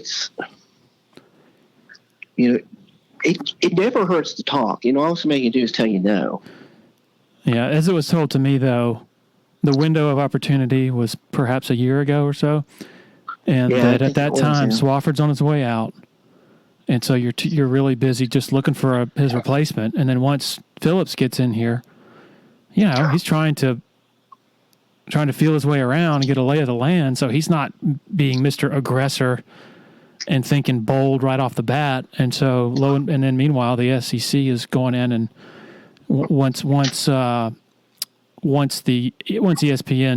it never hurts to talk. You know, all somebody can do is tell you no. Yeah, as it was told to me, though, the window of opportunity was perhaps a year ago or so, and that at that time Swofford's on his way out, and so you're really busy just looking for his replacement. And then once Phillips gets in here, you know, he's trying to feel his way around and get a lay of the land. So he's not being Mr. Aggressor and thinking bold right off the bat. And so and then meanwhile the SEC is going in, and once ESPN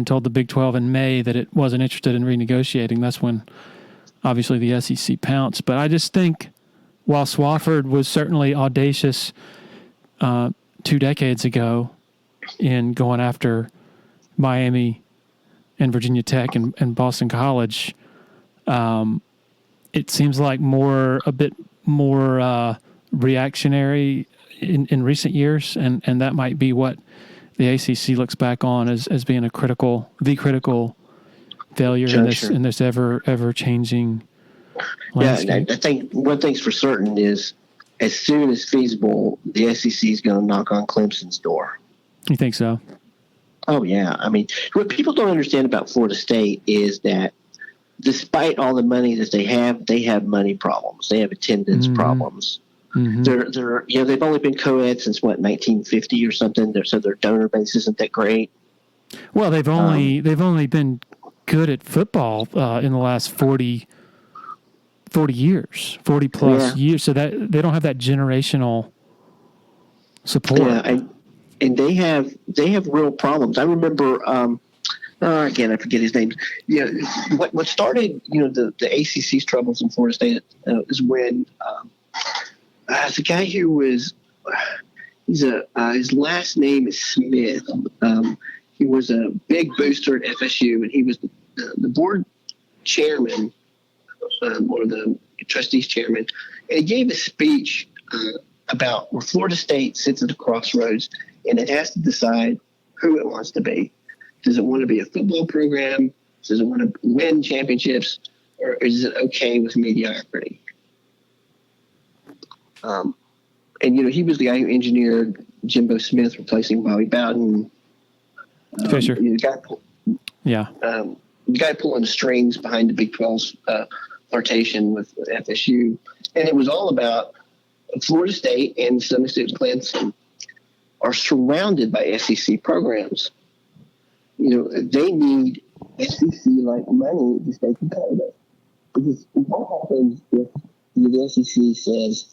told the Big 12 in May that it wasn't interested in renegotiating, that's when obviously the SEC pounced. But I just think while Swofford was certainly audacious 2 decades ago in going after Miami and Virginia Tech and Boston College, it seems like a bit more reactionary in recent years, and that might be what the ACC looks back on as being the critical failure in this ever changing landscape. Yeah, I think one thing's for certain is, as soon as feasible, the SEC is going to knock on Clemson's door. You think so? Oh yeah. I mean, what people don't understand about Florida State is that despite all the money that they have money problems. They have attendance problems. Mm-hmm. They're they've only been co-ed since 1950 or something. So their donor base isn't that great. Well, they've only been good at football in the last 40 years, 40 plus years. So that they don't have that generational support. Yeah, and they have real problems. I remember again, I forget his name. Yeah, what started the ACC's troubles in Florida State is when the guy who was his last name is Smith. He was a big booster at FSU, and he was the board chairman or the trustees chairman, and he gave a speech about where Florida State sits at a crossroads, and it has to decide who it wants to be. Does it want to be a football program? Does it want to win championships? Or is it okay with mediocrity? And, he was the guy who engineered Jimbo Smith replacing Bobby Bowden. Fisher. Yeah. The guy pulling the strings behind the Big 12's flirtation with FSU. And it was all about Florida State and some student Clemson are surrounded by SEC programs. They need SEC-like money to stay competitive. Because what happens if the SEC says,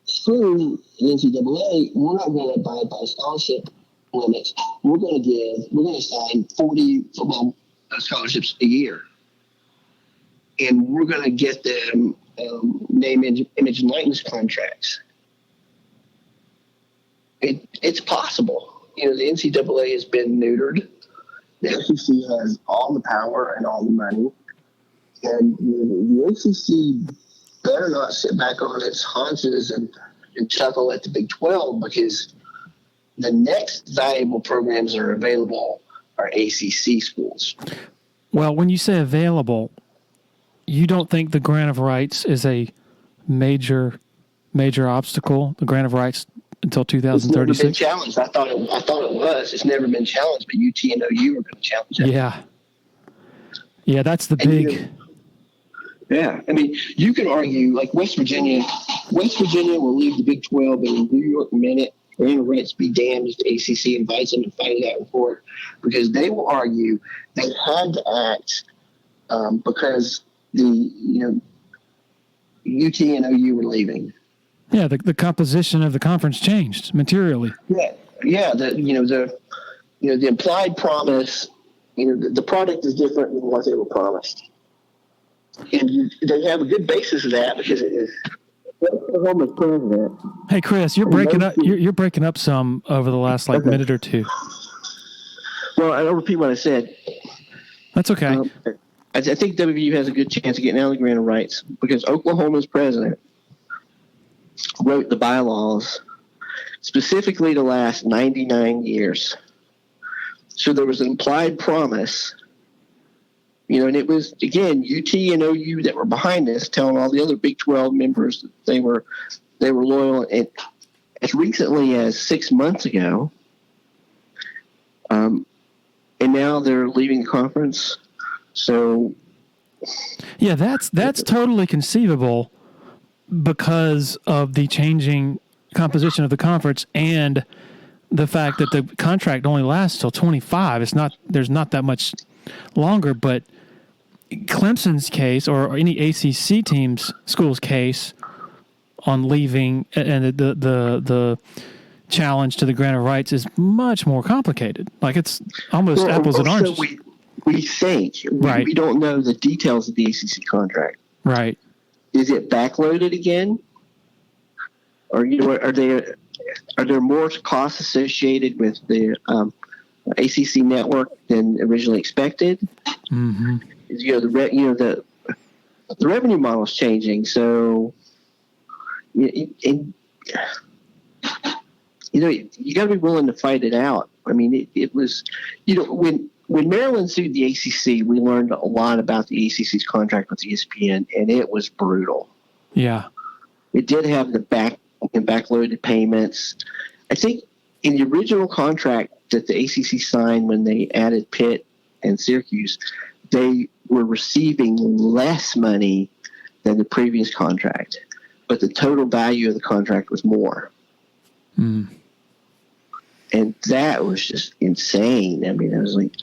screw the NCAA, we're not going to abide by scholarship limits. We're going to sign 40 football scholarships a year. And we're going to get them name, image, and likeness contracts. It's possible. The NCAA has been neutered. The SEC has all the power and all the money. And the ACC better not sit back on its haunches and chuckle at the Big 12, because the next valuable programs that are available are ACC schools. Well, when you say available, you don't think the grant of rights is a major obstacle, the grant of rights until 2036? It's never been challenged. I thought it was. It's never been challenged, but UT and OU are going to challenge it. Yeah, that's the big... Yeah, I mean, you can argue, like West Virginia will leave the Big 12 in New York minute. Grant of rights be damned if the ACC invites them to fight it out in court, because they will argue they had to act because the UT and OU were leaving. Yeah, the composition of the conference changed materially. Yeah. The implied promise. The product is different than what they were promised. And they have a good basis of that, because it is Oklahoma's president. Hey, Chris, you're breaking up. You're breaking up some over the last minute or two. Well, I'll repeat what I said. That's okay. I think WVU has a good chance of getting out of the grant of rights, because Oklahoma's president wrote the bylaws specifically to last 99 years. So there was an implied promise. And it was, again, UT and OU that were behind this, telling all the other Big 12 members that they were loyal. And as recently as 6 months ago, and now they're leaving the conference. So, yeah, that's totally conceivable because of the changing composition of the conference and the fact that the contract only lasts till 25. There's not that much longer, but Clemson's case, or any ACC school's case on leaving, and the challenge to the grant of rights is much more complicated. Like, it's almost apples and oranges. So we think, right. We don't know the details of the ACC contract. Right. Is it backloaded again? Or are there more costs associated with the ACC network than originally expected? Mm-hmm. The revenue model is changing, so you got to be willing to fight it out. I mean, it was, when Maryland sued the ACC, we learned a lot about the ACC's contract with ESPN, and it was brutal. Yeah, it did have the backloaded payments. I think in the original contract that the ACC signed when they added Pitt and Syracuse, they were receiving less money than the previous contract, but the total value of the contract was more. Mm. And that was just insane. I mean, I was like,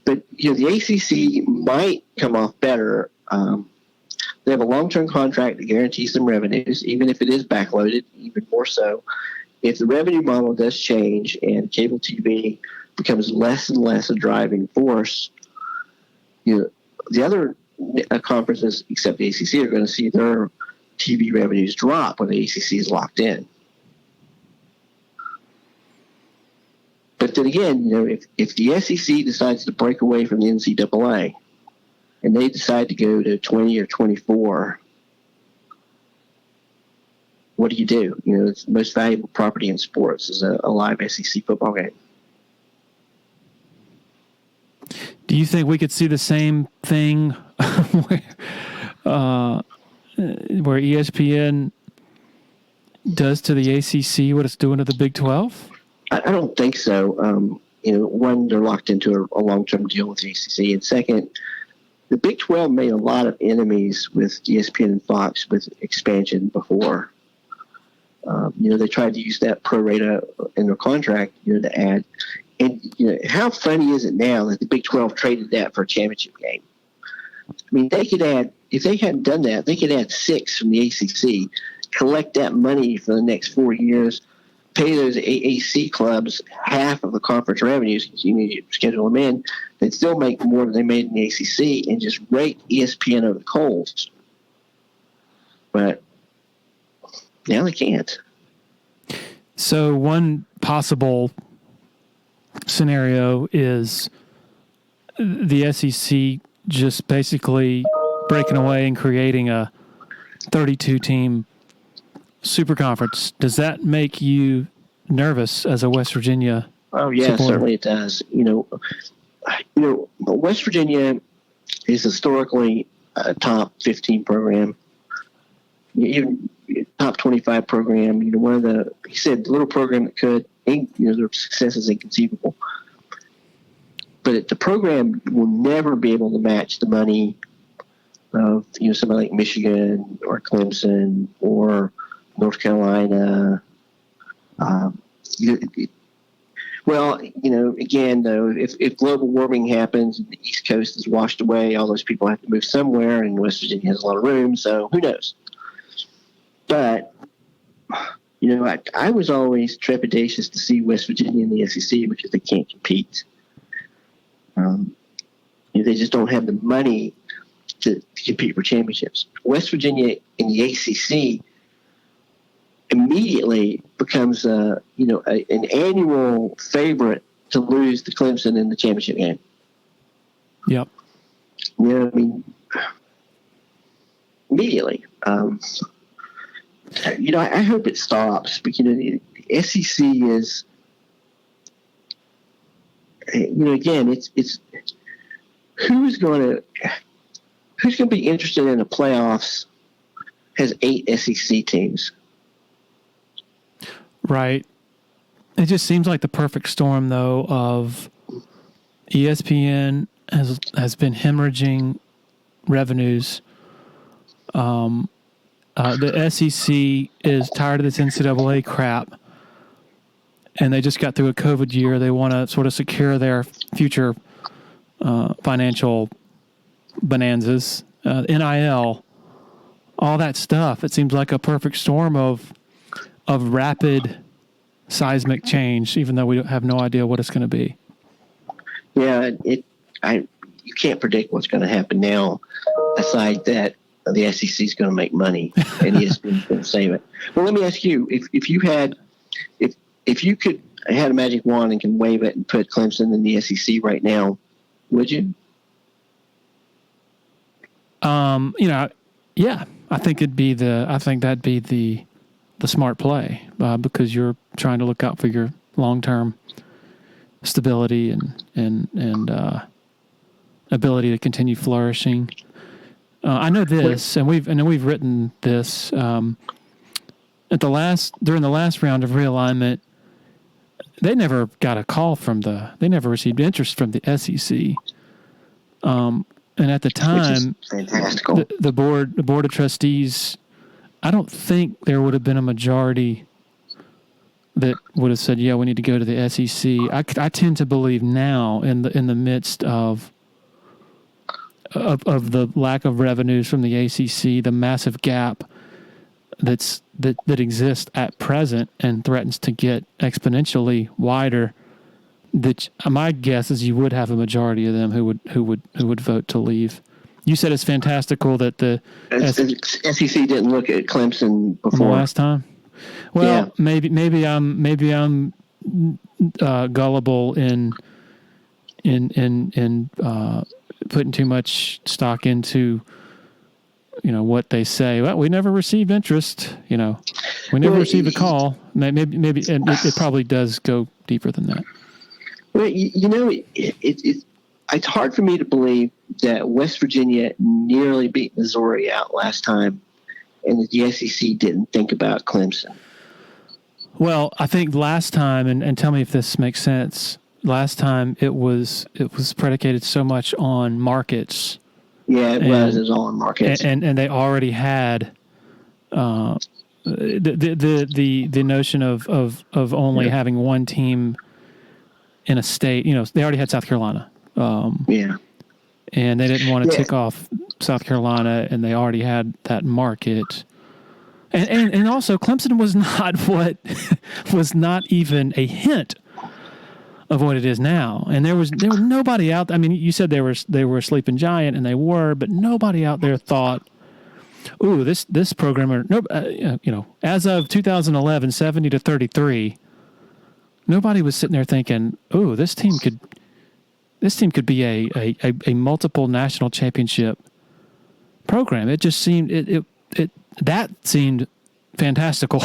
but the ACC might come off better. They have a long-term contract that guarantees them revenues, even if it is backloaded, even more so. If the revenue model does change and cable TV becomes less and less a driving force, the other conferences except the ACC are going to see their TV revenues drop when the ACC is locked in. But then again, if the SEC decides to break away from the NCAA and they decide to go to 20 or 24, what do you do? It's the most valuable property in sports is a live SEC football game. Do you think we could see the same thing where ESPN does to the ACC what it's doing to the Big 12? I don't think so. one, they're locked into a long-term deal with the ACC, and second, the Big 12 made a lot of enemies with ESPN and Fox with expansion before. They tried to use that pro rata in their contract, to add. And how funny is it now that the Big 12 traded that for a championship game? I mean, they could add, if they hadn't done that, they could add 6 from the ACC, collect that money for the next 4 years, pay those AAC clubs half of the conference revenues because you schedule them in. They'd still make more than they made in the ACC and just rake ESPN over the coals. But now they can't. So one possible scenario is the SEC just basically breaking away and creating a 32-team super conference. Does that make you nervous as a West Virginia supporter? Certainly it does. West Virginia is historically a top 15 program, even top 25 program. One of the, he said, the little program that could, their success is inconceivable. But the program will never be able to match the money of somebody like Michigan or Clemson or North Carolina. Again, though, if global warming happens and the East Coast is washed away, all those people have to move somewhere, and West Virginia has a lot of room, so who knows? But, I was always trepidatious to see West Virginia in the SEC because they can't compete. They just don't have the money to compete for championships. West Virginia in the ACC immediately becomes an annual favorite to lose to Clemson in the championship game. Yep. Immediately. I hope it stops, but the SEC is, again, it's who's going to be interested in the playoffs has 8 SEC teams. Right. It just seems like the perfect storm, though, of ESPN has been hemorrhaging revenues. The SEC is tired of this NCAA crap, and they just got through a COVID year. They want to sort of secure their future financial bonanzas, NIL, all that stuff. It seems like a perfect storm of rapid seismic change, even though we have no idea what it's going to be. Yeah, you can't predict what's going to happen now, aside that the SEC is going to make money and ESPN is going to save it. Well, let me ask you, if you could had a magic wand and can wave it and put Clemson in the SEC right now, would you? Yeah, I think that'd be the smart play because you're trying to look out for your long-term stability and ability to continue flourishing. I know this, and we've written this during the last round of realignment. They never got a call they never received interest from the SEC. And at the time, the board of trustees, I don't think there would have been a majority that would have said, "Yeah, we need to go to the SEC." I tend to believe now, in the midst of the lack of revenues from the ACC, the massive gap that exists at present and threatens to get exponentially wider, that my guess is you would have a majority of them who would vote to leave. You said it's fantastical that the SEC didn't look at Clemson before last time. Well, yeah. maybe I'm gullible in putting too much stock into what they say. Well, we never received interest. We never received a call. Maybe it probably does go deeper than that. Well, it's hard for me to believe that West Virginia nearly beat Missouri out last time, and that the SEC didn't think about Clemson. Well, I think last time, and tell me if this makes sense, last time it was predicated so much on markets. Yeah, it was all on markets, and they already had the notion of only having one team in a state. They already had South Carolina. And they didn't want to tick off South Carolina, and they already had that market. And also Clemson was not even a hint of what it is now. And there was nobody out. I mean, you said they were a sleeping giant, and they were, but nobody out there thought, "Ooh, this program." As of 2011, 70-33, nobody was sitting there thinking, "Ooh, this team could be a multiple national championship program." It just seemed that seemed fantastical.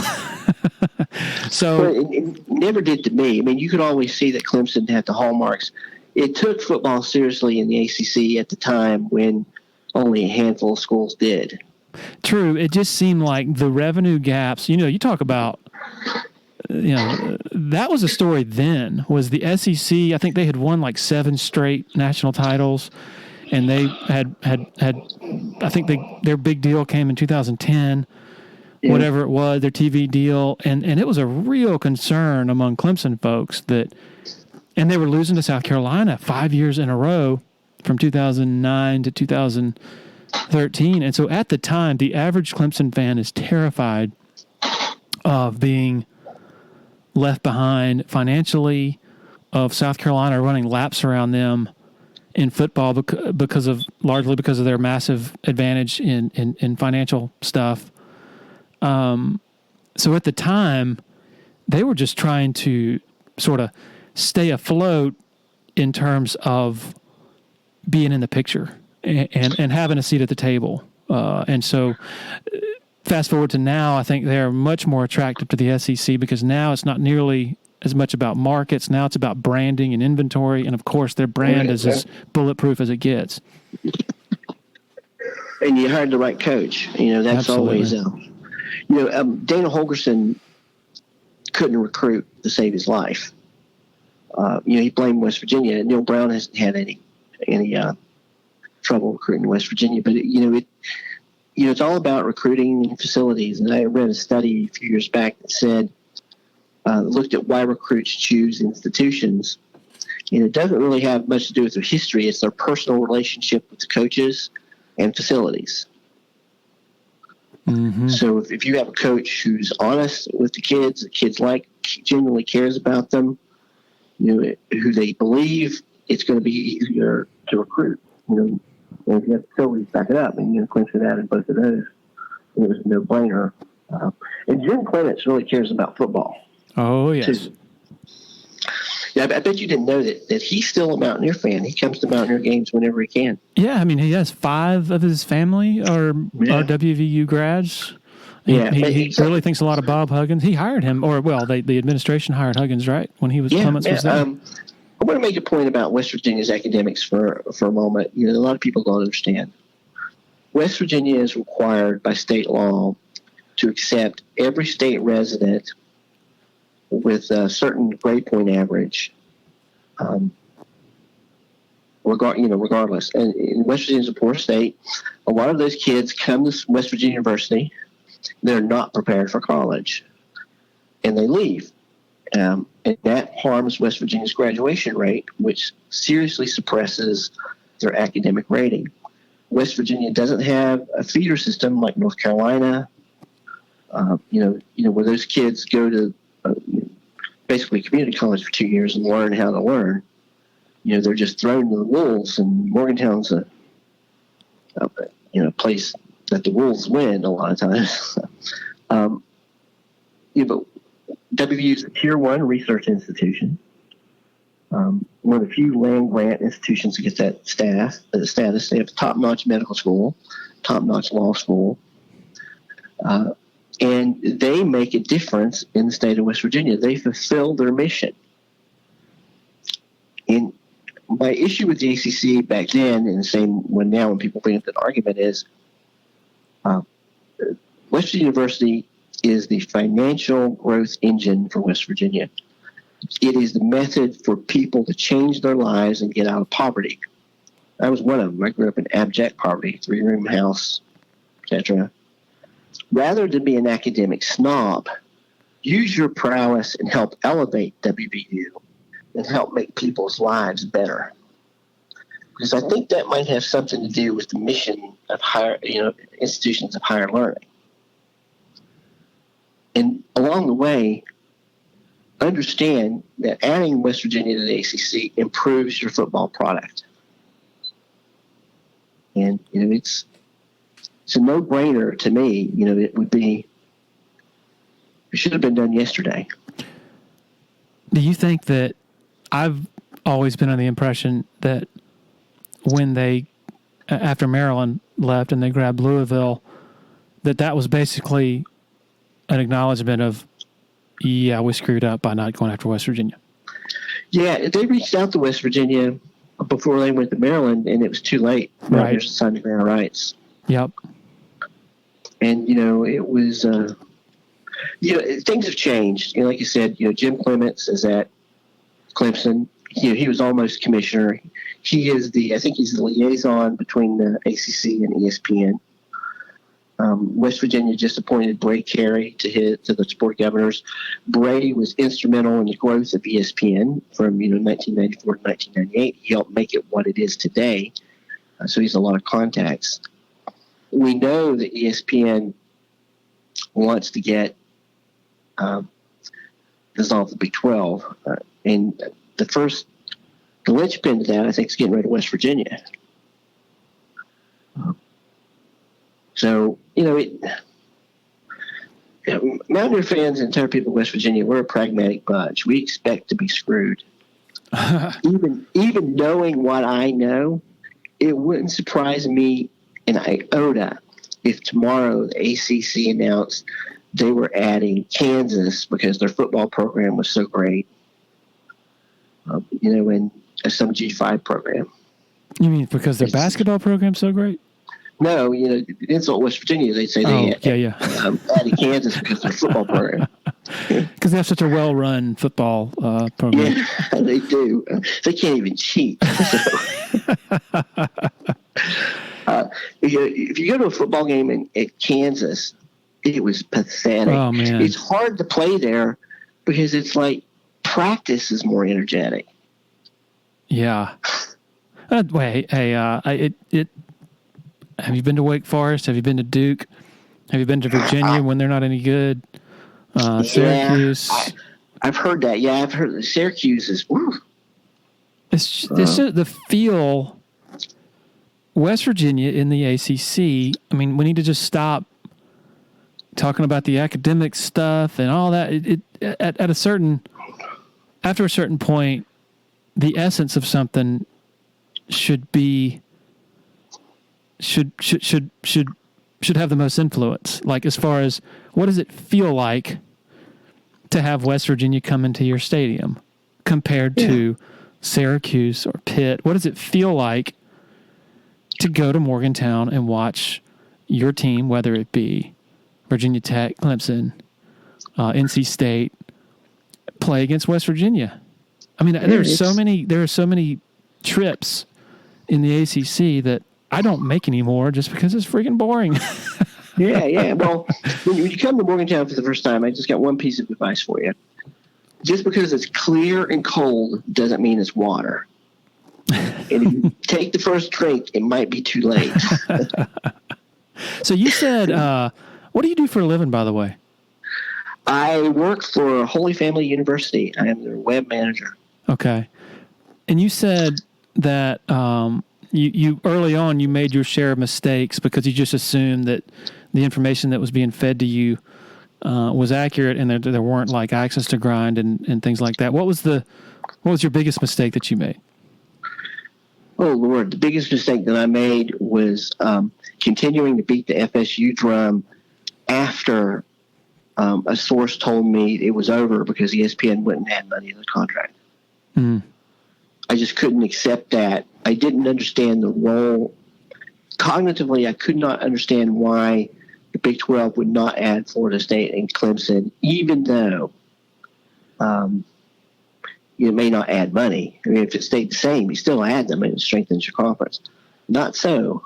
So it never did to me. I mean, you could always see that Clemson had the hallmarks. It took football seriously in the ACC at the time when only a handful of schools did. True. It just seemed like the revenue gaps. You talk about. That was a story then, was the SEC. I think they had won like 7 straight national titles, and they had I think their big deal came in 2010, whatever it was, their TV deal. And it was a real concern among Clemson folks and they were losing to South Carolina 5 years in a row from 2009 to 2013. And so at the time, the average Clemson fan is terrified of being left behind financially, of South Carolina running laps around them in football largely because of their massive advantage in financial stuff. So at the time, they were just trying to sort of stay afloat in terms of being in the picture and having a seat at the table. And so fast forward to now, I think they're much more attractive to the SEC because now it's not nearly as much about markets. Now it's about branding and inventory. And, of course, their brand is as bulletproof as it gets. And you hired the right coach. That's Absolutely. always Dana Holgorsen couldn't recruit to save his life. He blamed West Virginia. Neil Brown hasn't had any trouble recruiting West Virginia. But, it's all about recruiting facilities. And I read a study a few years back that said, looked at why recruits choose institutions. It doesn't really have much to do with their history. It's their personal relationship with the coaches and facilities. Mm-hmm. So if you have a coach who's honest with the kids genuinely cares about them, who they believe, it's going to be easier to recruit. And if you have facilities back it up, and Clemson added both of those, it was a no-brainer. And Jim Clements really cares about football. Oh, yes. Too. Yeah, I bet you didn't know that he's still a Mountaineer fan. He comes to Mountaineer games whenever he can. Yeah, I mean, he has 5 of his family are WVU grads. He really thinks a lot of Bob Huggins. He hired him, the administration hired Huggins, right, when Clements was there. I want to make a point about West Virginia's academics for a moment. A lot of people don't understand. West Virginia is required by state law to accept every state resident with a certain grade point average, regardless. And West Virginia is a poor state. A lot of those kids come to West Virginia University. They're not prepared for college, and they leave. And that harms West Virginia's graduation rate, which seriously suppresses their academic rating. West Virginia doesn't have a feeder system like North Carolina, where those kids go to basically community college for 2 years and learn how to learn. They're just thrown to the wolves, and Morgantown's a place that the wolves win a lot of times. But WVU is a Tier 1 research institution. One of the few land grant institutions that gets that status. They have a top-notch medical school, top-notch law school. And they make a difference in the state of West Virginia. They fulfill their mission. And my issue with the ACC back then, and the same one now when people bring up that argument, is West Virginia University is the financial growth engine for West Virginia. It is the method for people to change their lives and get out of poverty. I was one of them. I grew up in abject poverty, 3-room house, etc. Rather than be an academic snob, use your prowess and help elevate WVU and help make people's lives better. Because I think that might have something to do with the mission of institutions of higher learning. And along the way, understand that adding West Virginia to the ACC improves your football product. And it's a no-brainer to me. It should have been done yesterday. Do you think that I've always been under the impression that when they, after Maryland left and they grabbed Louisville, that was basically an acknowledgement of, yeah, we screwed up by not going after West Virginia? Yeah, they reached out to West Virginia before they went to Maryland, and it was too late. Mountaineers signed the grant rights. Yep. And, it was, things have changed. Like you said, Jim Clements is at Clemson. He was almost commissioner. I think he's the liaison between the ACC and ESPN. West Virginia just appointed Bray Carey to the sport governors. Bray was instrumental in the growth of ESPN from 1994 to 1998. He helped make it what it is today. So he has a lot of contacts. We know that ESPN wants to get dissolve the Big 12, and the linchpin to that, I think, is getting rid of West Virginia. So, Mountaineer fans and entire people of West Virginia, we're a pragmatic bunch. We expect to be screwed. Even knowing what I know, it wouldn't surprise me an iota if tomorrow the ACC announced they were adding Kansas because their football program was so great, in some G5 program. You mean because their basketball program's so great? No, insult West Virginia. They say added Kansas because of their football program. Because they have such a well-run football program. Yeah, they do. They can't even cheat. If you go to a football game at Kansas, it was pathetic. Oh, man. It's hard to play there because it's like practice is more energetic. Yeah. Have you been to Wake Forest? Have you been to Duke? Have you been to Virginia when they're not any good? Syracuse. I've heard that. Yeah, I've heard that Syracuse is. Woo. It's just the feel. West Virginia in the ACC. I mean, we need to just stop talking about the academic stuff and all that. After a certain point, the essence of something should have the most influence. Like, as far as what does it feel like to have West Virginia come into your stadium compared to Syracuse or Pitt? What does it feel like to go to Morgantown and watch your team, whether it be Virginia Tech, Clemson, NC State, play against West Virginia? I mean, there are so many trips in the ACC that I don't make anymore just because it's freaking boring. Yeah. Well, when you come to Morgantown for the first time, I just got one piece of advice for you. Just because it's clear and cold doesn't mean it's water. And if you take the first drink, it might be too late. So you said, what do you do for a living, by the way? I work for Holy Family University. I am their web manager. Okay. And you said that you early on you made your share of mistakes because you just assumed that the information that was being fed to you was accurate, and there weren't like access to grind and things like that. What was your biggest mistake that you made? Oh, Lord, the biggest mistake that I made was continuing to beat the FSU drum after a source told me it was over because ESPN wouldn't add money to the contract. Mm. I just couldn't accept that. I didn't understand the role. Cognitively, I could not understand why the Big 12 would not add Florida State and Clemson, even though it may not add money. I mean, if it stayed the same, you still add them and it strengthens your conference. Not so.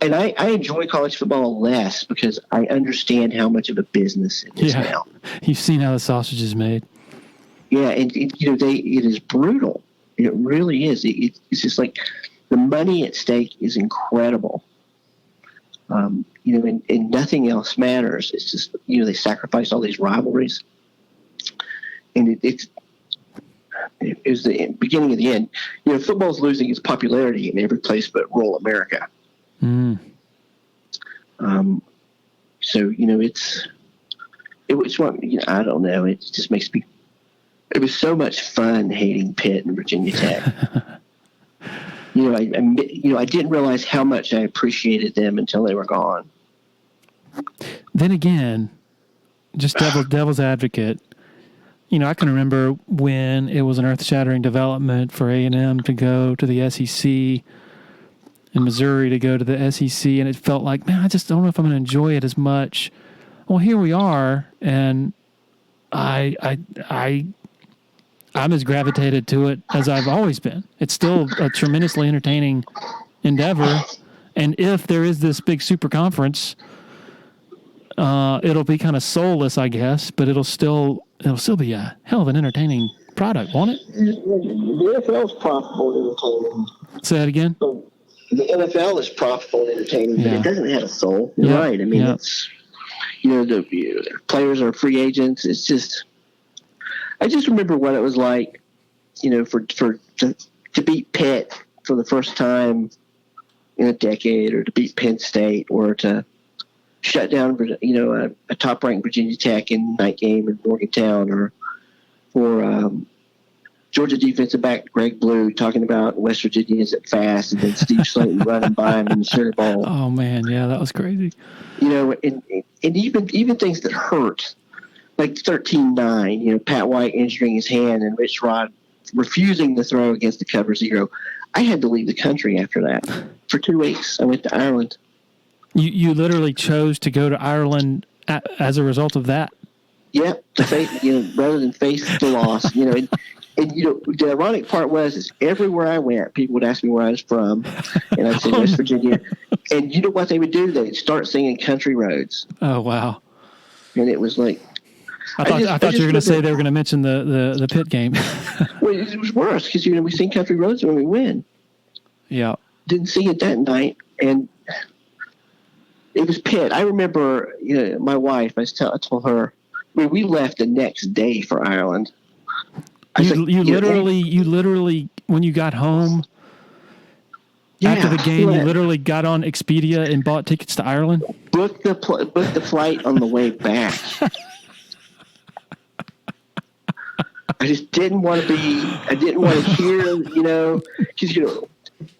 And I enjoy college football less because I understand how much of a business it is now. You've seen how the sausage is made. Yeah, and it is brutal. It really is. It's just like the money at stake is incredible. And nothing else matters. It's just, they sacrifice all these rivalries. And it was the beginning of the end. Football's losing its popularity in every place but rural America. Mm. So, I don't know. It just makes me, it was so much fun hating Pitt and Virginia Tech. I didn't realize how much I appreciated them until they were gone. Then again, just devil's advocate, I can remember when it was an earth-shattering development for A&M to go to the SEC and Missouri to go to the SEC, and it felt like, man, I just don't know if I'm going to enjoy it as much. Well, here we are, and I'm as gravitated to it as I've always been. It's still a tremendously entertaining endeavor, and if there is this big super conference, it'll be kind of soulless, I guess, but it'll still be a hell of an entertaining product, won't it? The NFL is profitable and entertaining. Say that again? The NFL is profitable and entertaining, but it doesn't have a soul. You're right. I mean, it's, the players are free agents. It's just, I just remember what it was like, to beat Pitt for the first time in a decade, or to beat Penn State, or to shut down, a top-ranked Virginia Tech in the night game in Morgantown, or for Georgia defensive back Greg Blue talking about West Virginia isn't fast, and then Steve Slayton running by him in the Sugar Bowl. Oh man, yeah, that was crazy. And even things that hurt, like 13-9, Pat White injuring his hand and Rich Rod refusing to throw against the cover zero. I had to leave the country after that for 2 weeks. I went to Ireland. You literally chose to go to Ireland as a result of that? Yep, to face, rather than face the loss, And the ironic part is everywhere I went, people would ask me where I was from, and I'd say West Virginia. And you know what they would do? They'd start singing Country Roads. Oh, wow. And it was like, I thought you were going to say they were going to mention the Pitt game. Well, it was worse because, we sing Country Roads when we win. Yeah. Didn't sing it that night, and it was Pitt. I remember, my wife, I told her, we left the next day for Ireland. You literally, when you got home after the game, you literally got on Expedia and bought tickets to Ireland? Booked the flight on the way back. I just didn't want to hear, because,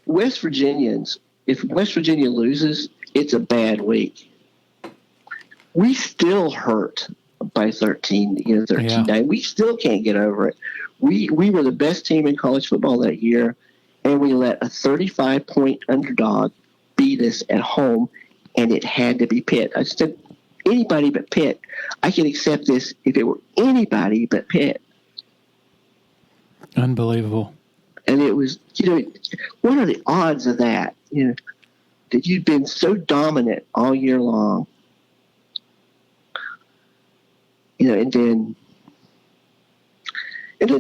West Virginians, if West Virginia loses, it's a bad week. We still hurt by 13-9. We still can't get over it. We were the best team in college football that year, and we let a 35-point underdog beat us at home, and it had to be Pitt. I said, anybody but Pitt. I can accept this if it were anybody but Pitt. Unbelievable. And it was, what are the odds of that? That you'd been so dominant all year long. And then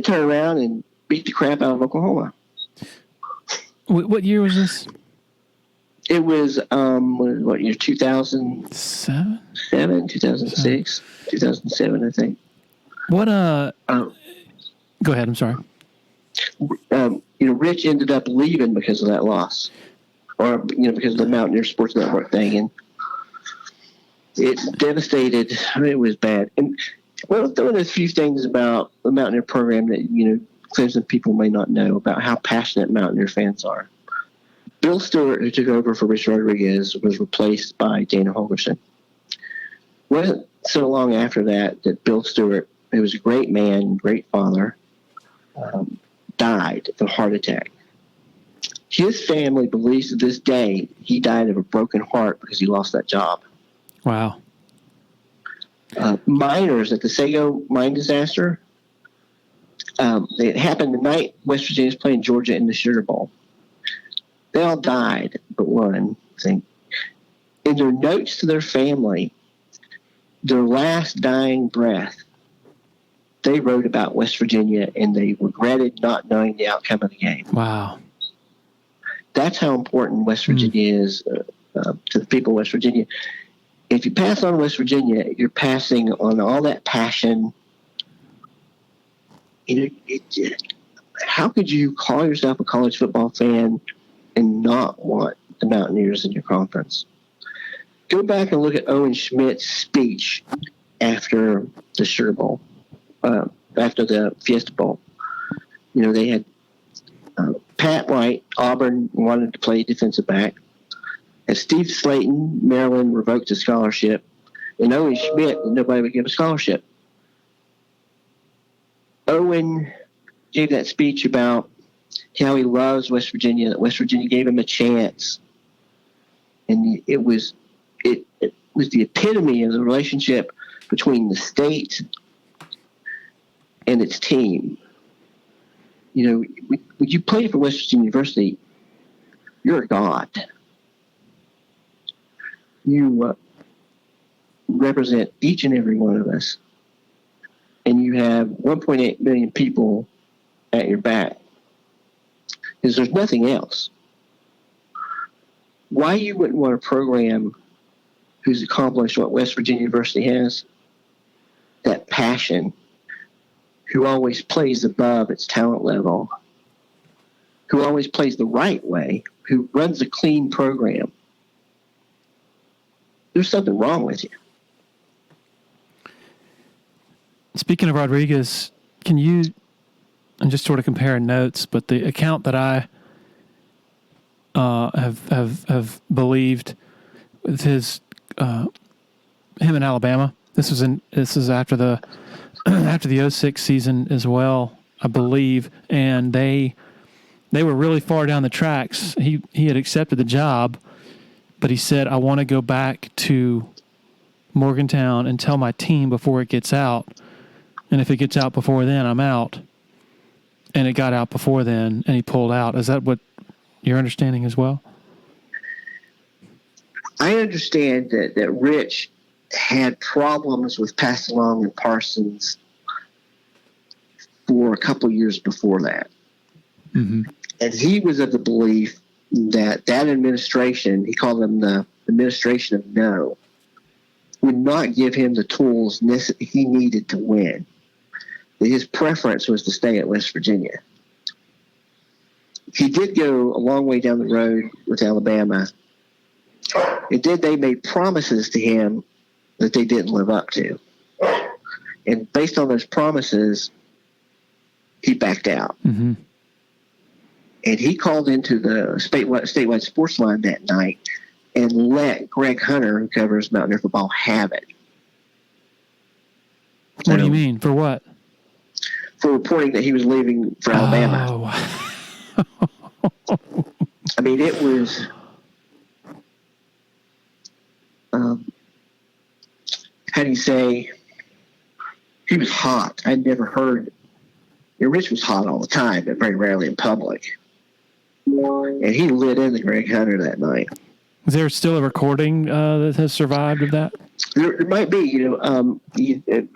turn around and beat the crap out of Oklahoma. What year was this? It was, what year, 2007? 2006, 2007, I think. What, go ahead, I'm sorry. Rich ended up leaving because of that loss. Or, because of the Mountaineer Sports Network thing. And it devastated. It was bad. And well, throwing a few things about the Mountaineer program that, Clemson people may not know about how passionate Mountaineer fans are. Bill Stewart, who took over for Rich Rodriguez, was replaced by Dana Holgerson. Wasn't so long after that Bill Stewart, who was a great man, great father, died of a heart attack. His family believes to this day he died of a broken heart because he lost that job. Wow. Miners at the Sago mine disaster. It happened the night West Virginia was playing Georgia in the Sugar Bowl. They all died, but one, I think. In their notes to their family, their last dying breath, they wrote about West Virginia, and they regretted not knowing the outcome of the game. Wow. That's how important West Virginia is to the people of West Virginia. If you pass on West Virginia, you're passing on all that passion. How could you call yourself a college football fan and not want the Mountaineers in your conference? Go back and look at Owen Schmidt's speech after the Sugar Bowl, after the Fiesta Bowl. They had Pat White, Auburn, wanted to play defensive back. And Steve Slayton, Maryland, revoked his scholarship. And Owen Schmidt, nobody would give a scholarship. Owen gave that speech about how he loves West Virginia, that West Virginia gave him a chance. And it was the epitome of the relationship between the state and its team. When you play for West Virginia University, you're a god. You represent each and every one of us. And you have 1.8 million people at your back. Because there's nothing else. Why you wouldn't want a program who's accomplished what West Virginia University has? That passion, who always plays above its talent level, who always plays the right way, who runs a clean program. There's something wrong with you. Speaking of Rodriguez, can you, and just sort of comparing notes, but the account that I have believed with him in Alabama. This is after the after the 06 season as well, I believe, and they were really far down the tracks. He had accepted the job, but he said, I want to go back to Morgantown and tell my team before it gets out. And if it gets out before then, I'm out. And it got out before then, and he pulled out. Is that what your understanding as well? I understand that Rich had problems with Passalong and Parsons for a couple years before that. Mm-hmm. And he was of the belief that administration, he called them the administration of no, would not give him the tools he needed to win. His preference was to stay at West Virginia. He did go a long way down the road with Alabama. They made promises to him that they didn't live up to. And based on those promises, he backed out. Mm-hmm. And he called into the statewide sports line that night and let Greg Hunter, who covers Mountaineer football, have it. What do you mean? For what? For reporting that he was leaving for Alabama. I mean, it was... how do you say? He was hot. I'd never heard... Rich was hot all the time, but very rarely in public. And he lit into Greg Hunter that night. Is there still a recording that has survived of that? There might be. You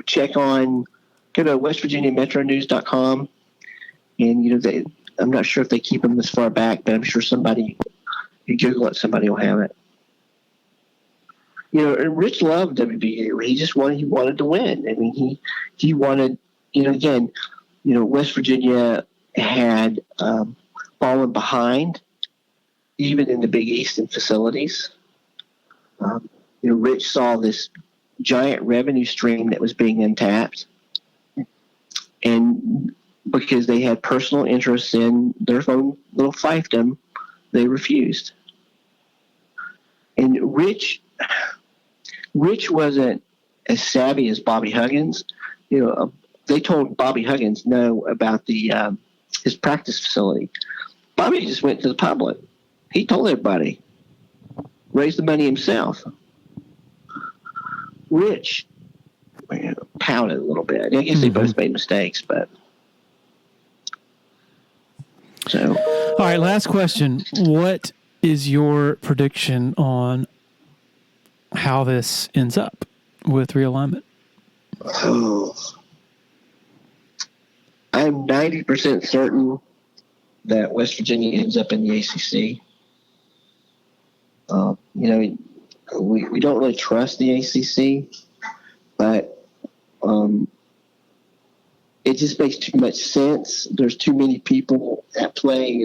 check on, go to westvirginiametronews.com, and I'm not sure if they keep them this far back, but I'm sure somebody, you Google it, somebody will have it. And Rich loved WVU. He wanted to win. I mean, he wanted, again, West Virginia had fallen behind, even in the Big East and facilities. Rich saw this giant revenue stream that was being untapped. And because they had personal interests in their own little fiefdom, they refused. And Rich wasn't as savvy as Bobby Huggins. They told Bobby Huggins no about his practice facility. Bobby just went to the public. He told everybody, raised the money himself. Rich pouted a little bit. I guess they both made mistakes, but so. All right, last question. What is your prediction on how this ends up with realignment? Oh, I'm 90% certain that West Virginia ends up in the ACC. We don't really trust the ACC, but it just makes too much sense. There's too many people at play.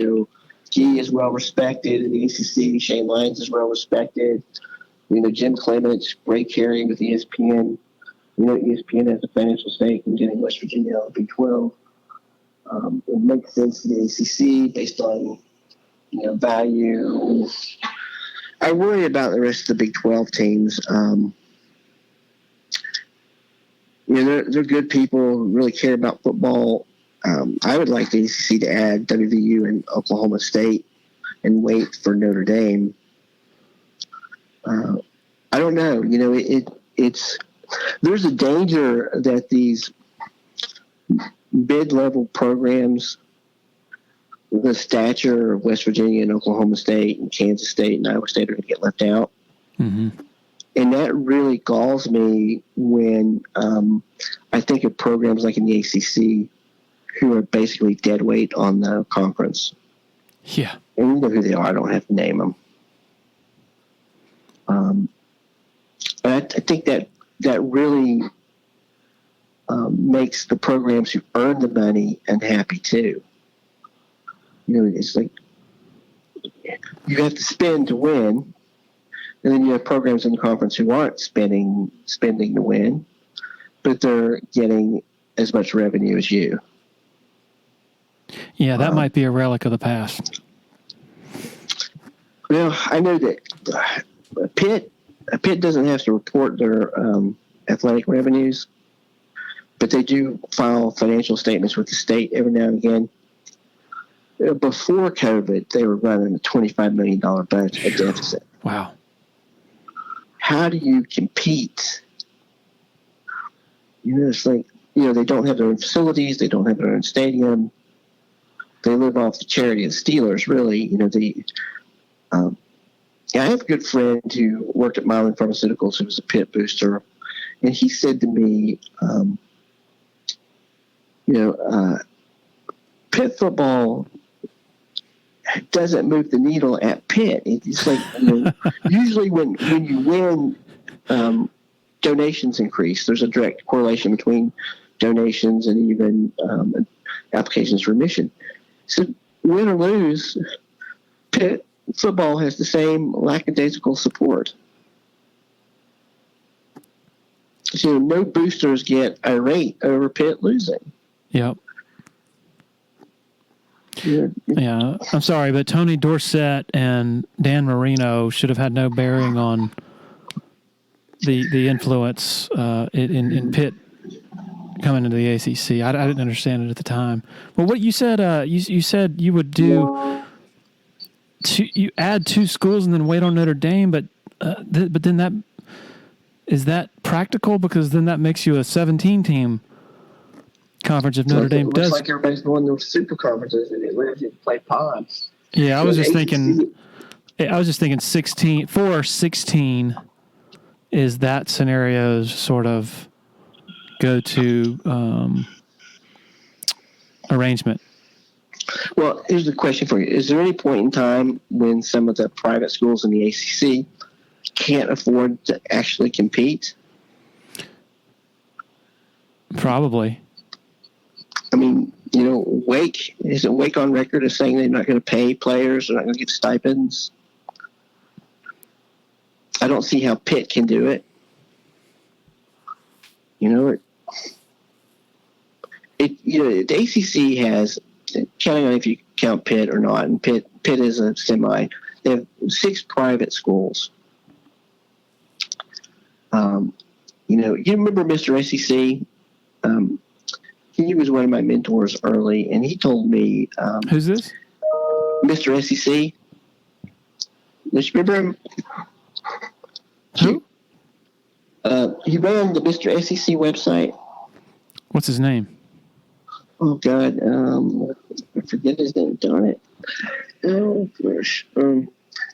Gee is well respected in the ACC. Shane Lyons is well respected. Jim Clements, great carry with ESPN. ESPN has a financial stake in getting West Virginia out of Big 12. It makes sense to the ACC based on value. I worry about the rest of the Big 12 teams. They're good people who really care about football. I would like the ACC to add WVU and Oklahoma State and wait for Notre Dame. I don't know. It's there's a danger that these mid-level programs, the stature of West Virginia and Oklahoma State and Kansas State and Iowa State, are going to get left out. Mm-hmm. And that really galls me when I think of programs like in the ACC who are basically dead weight on the conference. Yeah. And you know who they are. I don't have to name them. But I think that really makes the programs who earn the money unhappy too. It's like you have to spend to win, and then you have programs in the conference who aren't spending to win, but they're getting as much revenue as you. Yeah, that might be a relic of the past. Well, I know that Pitt doesn't have to report their athletic revenues, but they do file financial statements with the state every now and again. Before COVID, they were running a $25 million budget deficit. Wow. How do you compete? It's like, they don't have their own facilities. They don't have their own stadium. They live off the charity of the Steelers, really. I have a good friend who worked at Mylan Pharmaceuticals who was a Pitt booster, and he said to me, Pitt football doesn't move the needle at Pitt. It's like, usually when you win, donations increase. There's a direct correlation between donations and even applications for admission. So win or lose, Pitt football has the same lackadaisical support. So no boosters get irate over Pitt losing. Yep. Yeah, I'm sorry, but Tony Dorsett and Dan Marino should have had no bearing on the influence in Pitt coming into the ACC. I didn't understand it at the time. Well, what you said, you said you would do. You add 2 schools and then wait on Notre Dame, but then is that practical? Because then that makes you a 17-team conference if Notre Dame does. It looks like everybody's going to super conferences and they live and play pods. Yeah, I was just thinking 16 is that scenario's sort of go-to arrangement. Well, here's the question for you. Is there any point in time when some of the private schools in the ACC can't afford to actually compete? Probably. I mean, Wake, isn't Wake on record as saying they're not going to pay players, they're not going to give stipends? I don't see how Pitt can do it. The ACC has, counting on if you count Pitt or not, and Pitt is a semi. They have 6 private schools. You remember Mr. SEC? He was one of my mentors early, and he told me. Who's this? Mr. SEC. Do you remember him? Who? He ran the Mr. SEC website. What's his name? Oh God, I forget his name. Darn it. Oh gosh.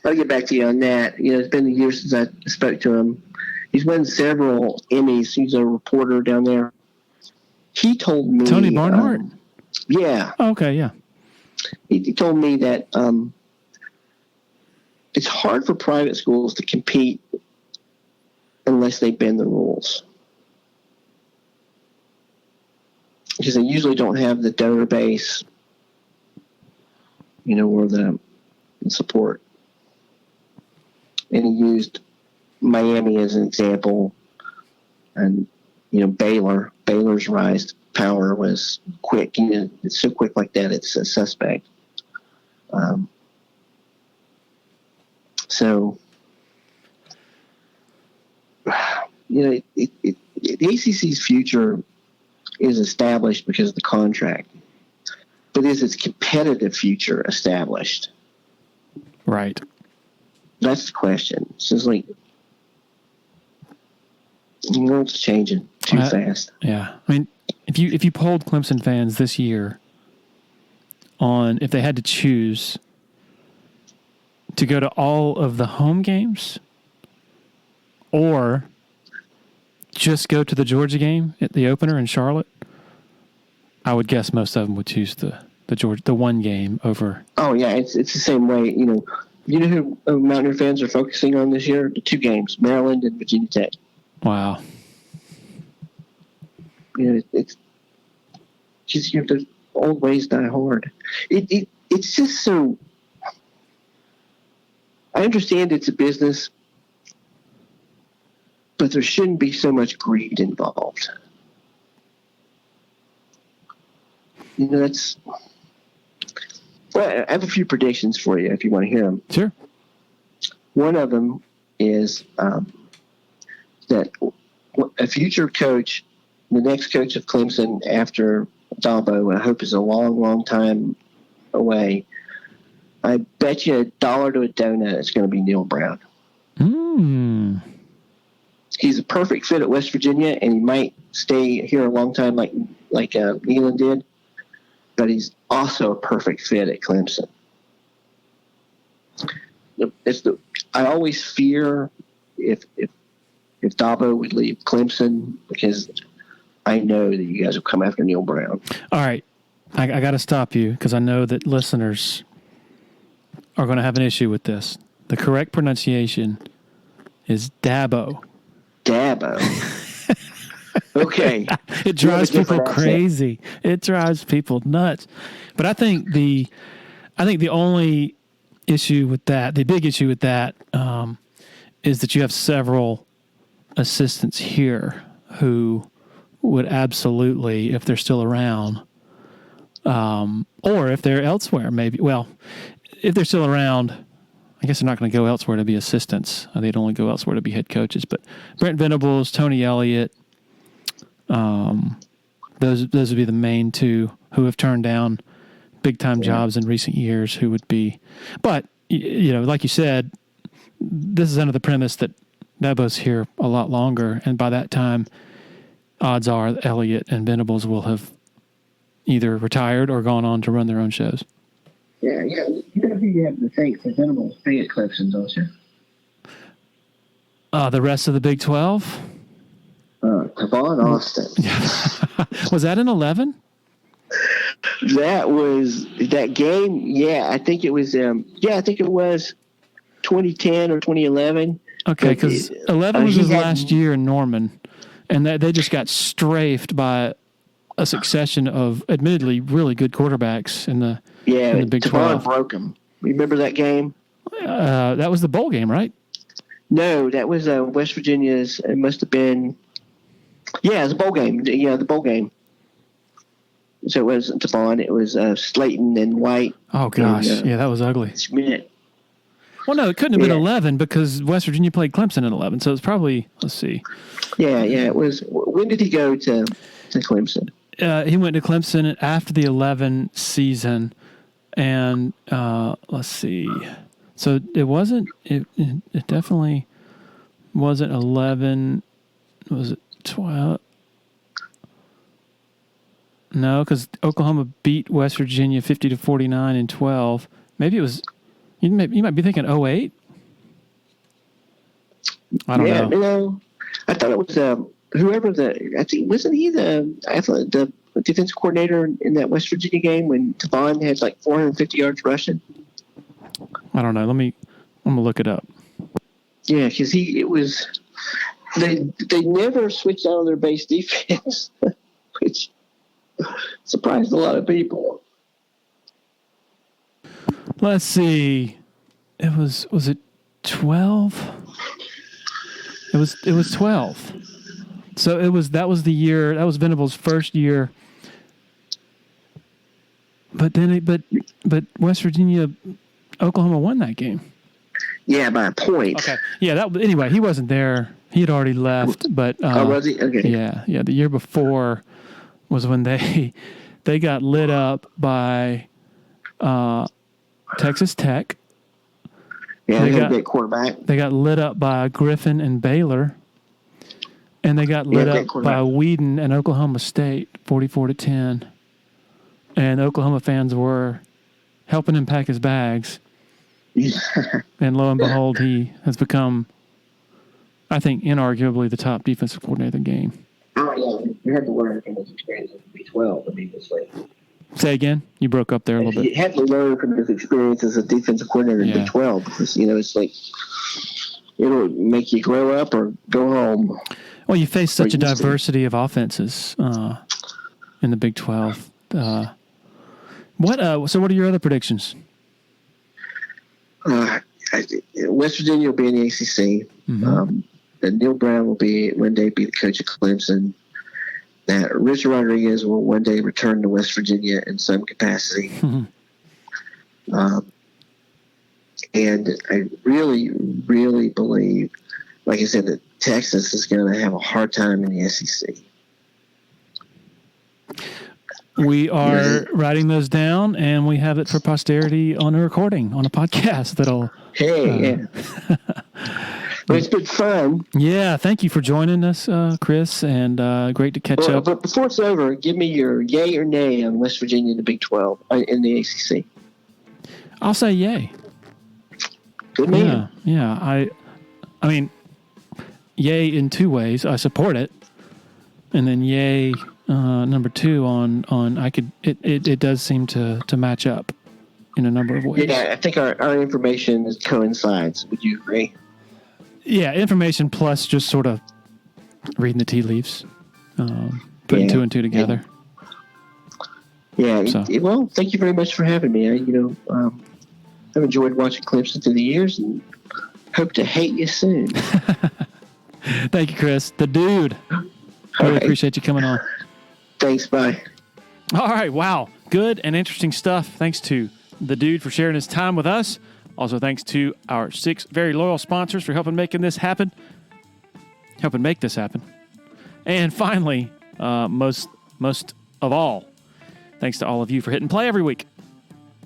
I'll get back to you on that. It's been years since I spoke to him. He's won several Emmys. He's a reporter down there. He told me Tony Barnhart. Yeah. Oh, okay, yeah. He told me that it's hard for private schools to compete unless they bend the rules, because they usually don't have the donor base, or the support. And he used Miami as an example, and Baylor's rise to power was quick. It's so quick like that, it's a suspect. So, the ACC's future is established because of the contract, but is its competitive future established? Right. That's the question. It's just like, it's changing too fast. Yeah. I mean, if you polled Clemson fans this year on if they had to choose to go to all of the home games or just go to the Georgia game at the opener in Charlotte, I would guess most of them would choose the one game over. Oh yeah, it's the same way. Who Mountaineer fans are focusing on this year? The two games, Maryland and Virginia Tech. Wow. It's just the old ways die hard. It's just so. I understand it's a business, but there shouldn't be so much greed involved. That's. Well, I have a few predictions for you if you want to hear them. Sure. One of them is that a future coach, the next coach of Clemson after Dabo, I hope is a long, long time away. I bet you $1 to a donut it's going to be Neil Brown. He's a perfect fit at West Virginia, and he might stay here a long time like Nealon did. But he's also a perfect fit at Clemson. I always fear if Dabo would leave Clemson, because I know that you guys will come after Neil Brown. All right. I got to stop you because I know that listeners are going to have an issue with this. The correct pronunciation is Dabo. Dabo. Okay. It drives people crazy. It drives people nuts. But I think the only issue with that, the big issue with that, is that you have several assistants here who would absolutely, if they're still around, or if they're elsewhere, maybe. Well, if they're still around, I guess they're not going to go elsewhere to be assistants. They'd only go elsewhere to be head coaches. But Brent Venables, Tony Elliott, those would be the main two who have turned down big time jobs in recent years. Who would be, but like you said, this is under the premise that Dabo's here a lot longer, and by that time, odds are Elliott and Venables will have either retired or gone on to run their own shows. Yeah. You know who you have to thank for Venables being at Clemson, don't you? The rest of the Big 12. Tavon Austin. Was that in 11? That was that game. Yeah, I think it was. I think it was 2010 or 2011. Okay, because 11 was his last year in Norman, and they just got strafed by a succession of admittedly really good quarterbacks in the Big 12. Tavon broke him. Remember that game? That was the bowl game, right? No, that was West Virginia's. It must have been. Yeah, it was a bowl game. Yeah, the bowl game. So it wasn't Tavon. It was Slayton and White. Oh, gosh. That was ugly. Schmidt. Well, no, it couldn't have been 11 because West Virginia played Clemson in 11. So it's probably, let's see. Yeah, it was. When did he go to Clemson? He went to Clemson after the 11 season. And let's see. So it wasn't, it definitely wasn't 11. Was it 12? No, because Oklahoma beat West Virginia 50-49 in 12. Maybe it was. You might be thinking 08. I don't know. No, I thought it was whoever I think wasn't he the defensive coordinator in that West Virginia game when Tavon had like 450 yards rushing. I don't know. I'm gonna look it up. Yeah, because they never switched out of their base defense, which surprised a lot of people. Let's see. Was it 12? It was 12. So that was the year. That was Venable's first year. But but West Virginia, Oklahoma won that game. Yeah, by a point. Okay. Yeah. Anyway, he wasn't there. He had already left. But was he? Okay. Yeah. The year before was when they got lit up by Texas Tech. Yeah, they had a great quarterback. They got lit up by Griffin and Baylor. And they got lit up by Whedon and Oklahoma State, 44-10. And Oklahoma fans were helping him pack his bags. And lo and behold, he has become, I think, inarguably the top defensive coordinator of the game. Oh, yeah. You had to learn from his experience in the B-12, obviously. Say again? You broke up there a little bit. You had to learn from his experience as a defensive coordinator in B-12 because, it's like it'll make you grow up or go home. Well, you face such a diversity of offenses in the Big 12. So what are your other predictions? West Virginia will be in the ACC. Mm-hmm. Neil Brown will one day be the coach of Clemson. That Richard Rodriguez will one day return to West Virginia in some capacity. Mm-hmm. And I really, really believe, like I said, that Texas is going to have a hard time in the SEC. We are writing those down, and we have it for posterity on a recording, on a podcast that'll... Yeah. But it's been fun. Yeah, thank you for joining us, Chris, and great to catch up. But before it's over, give me your yay or nay on West Virginia in the Big 12, in the ACC. I'll say yay. Good man. Yeah. I mean, yay in two ways. I support it, and then yay number two on it does seem to match up in a number of ways. Yeah, I think our information coincides. Would you agree? Yeah, information plus just sort of reading the tea leaves, putting two and two together. Yeah. Well, thank you very much for having me. I've enjoyed watching Clemson through the years and hope to hate you soon. Thank you, Chris. The dude. Really appreciate you coming on. Thanks. Bye. All right. Wow. Good and interesting stuff. Thanks to the dude for sharing his time with us. Also, thanks to our 6 very loyal sponsors for helping make this happen. And finally, most of all, thanks to all of you for hitting play every week.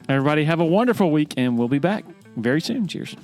Everybody have a wonderful week, and we'll be back very soon. Cheers.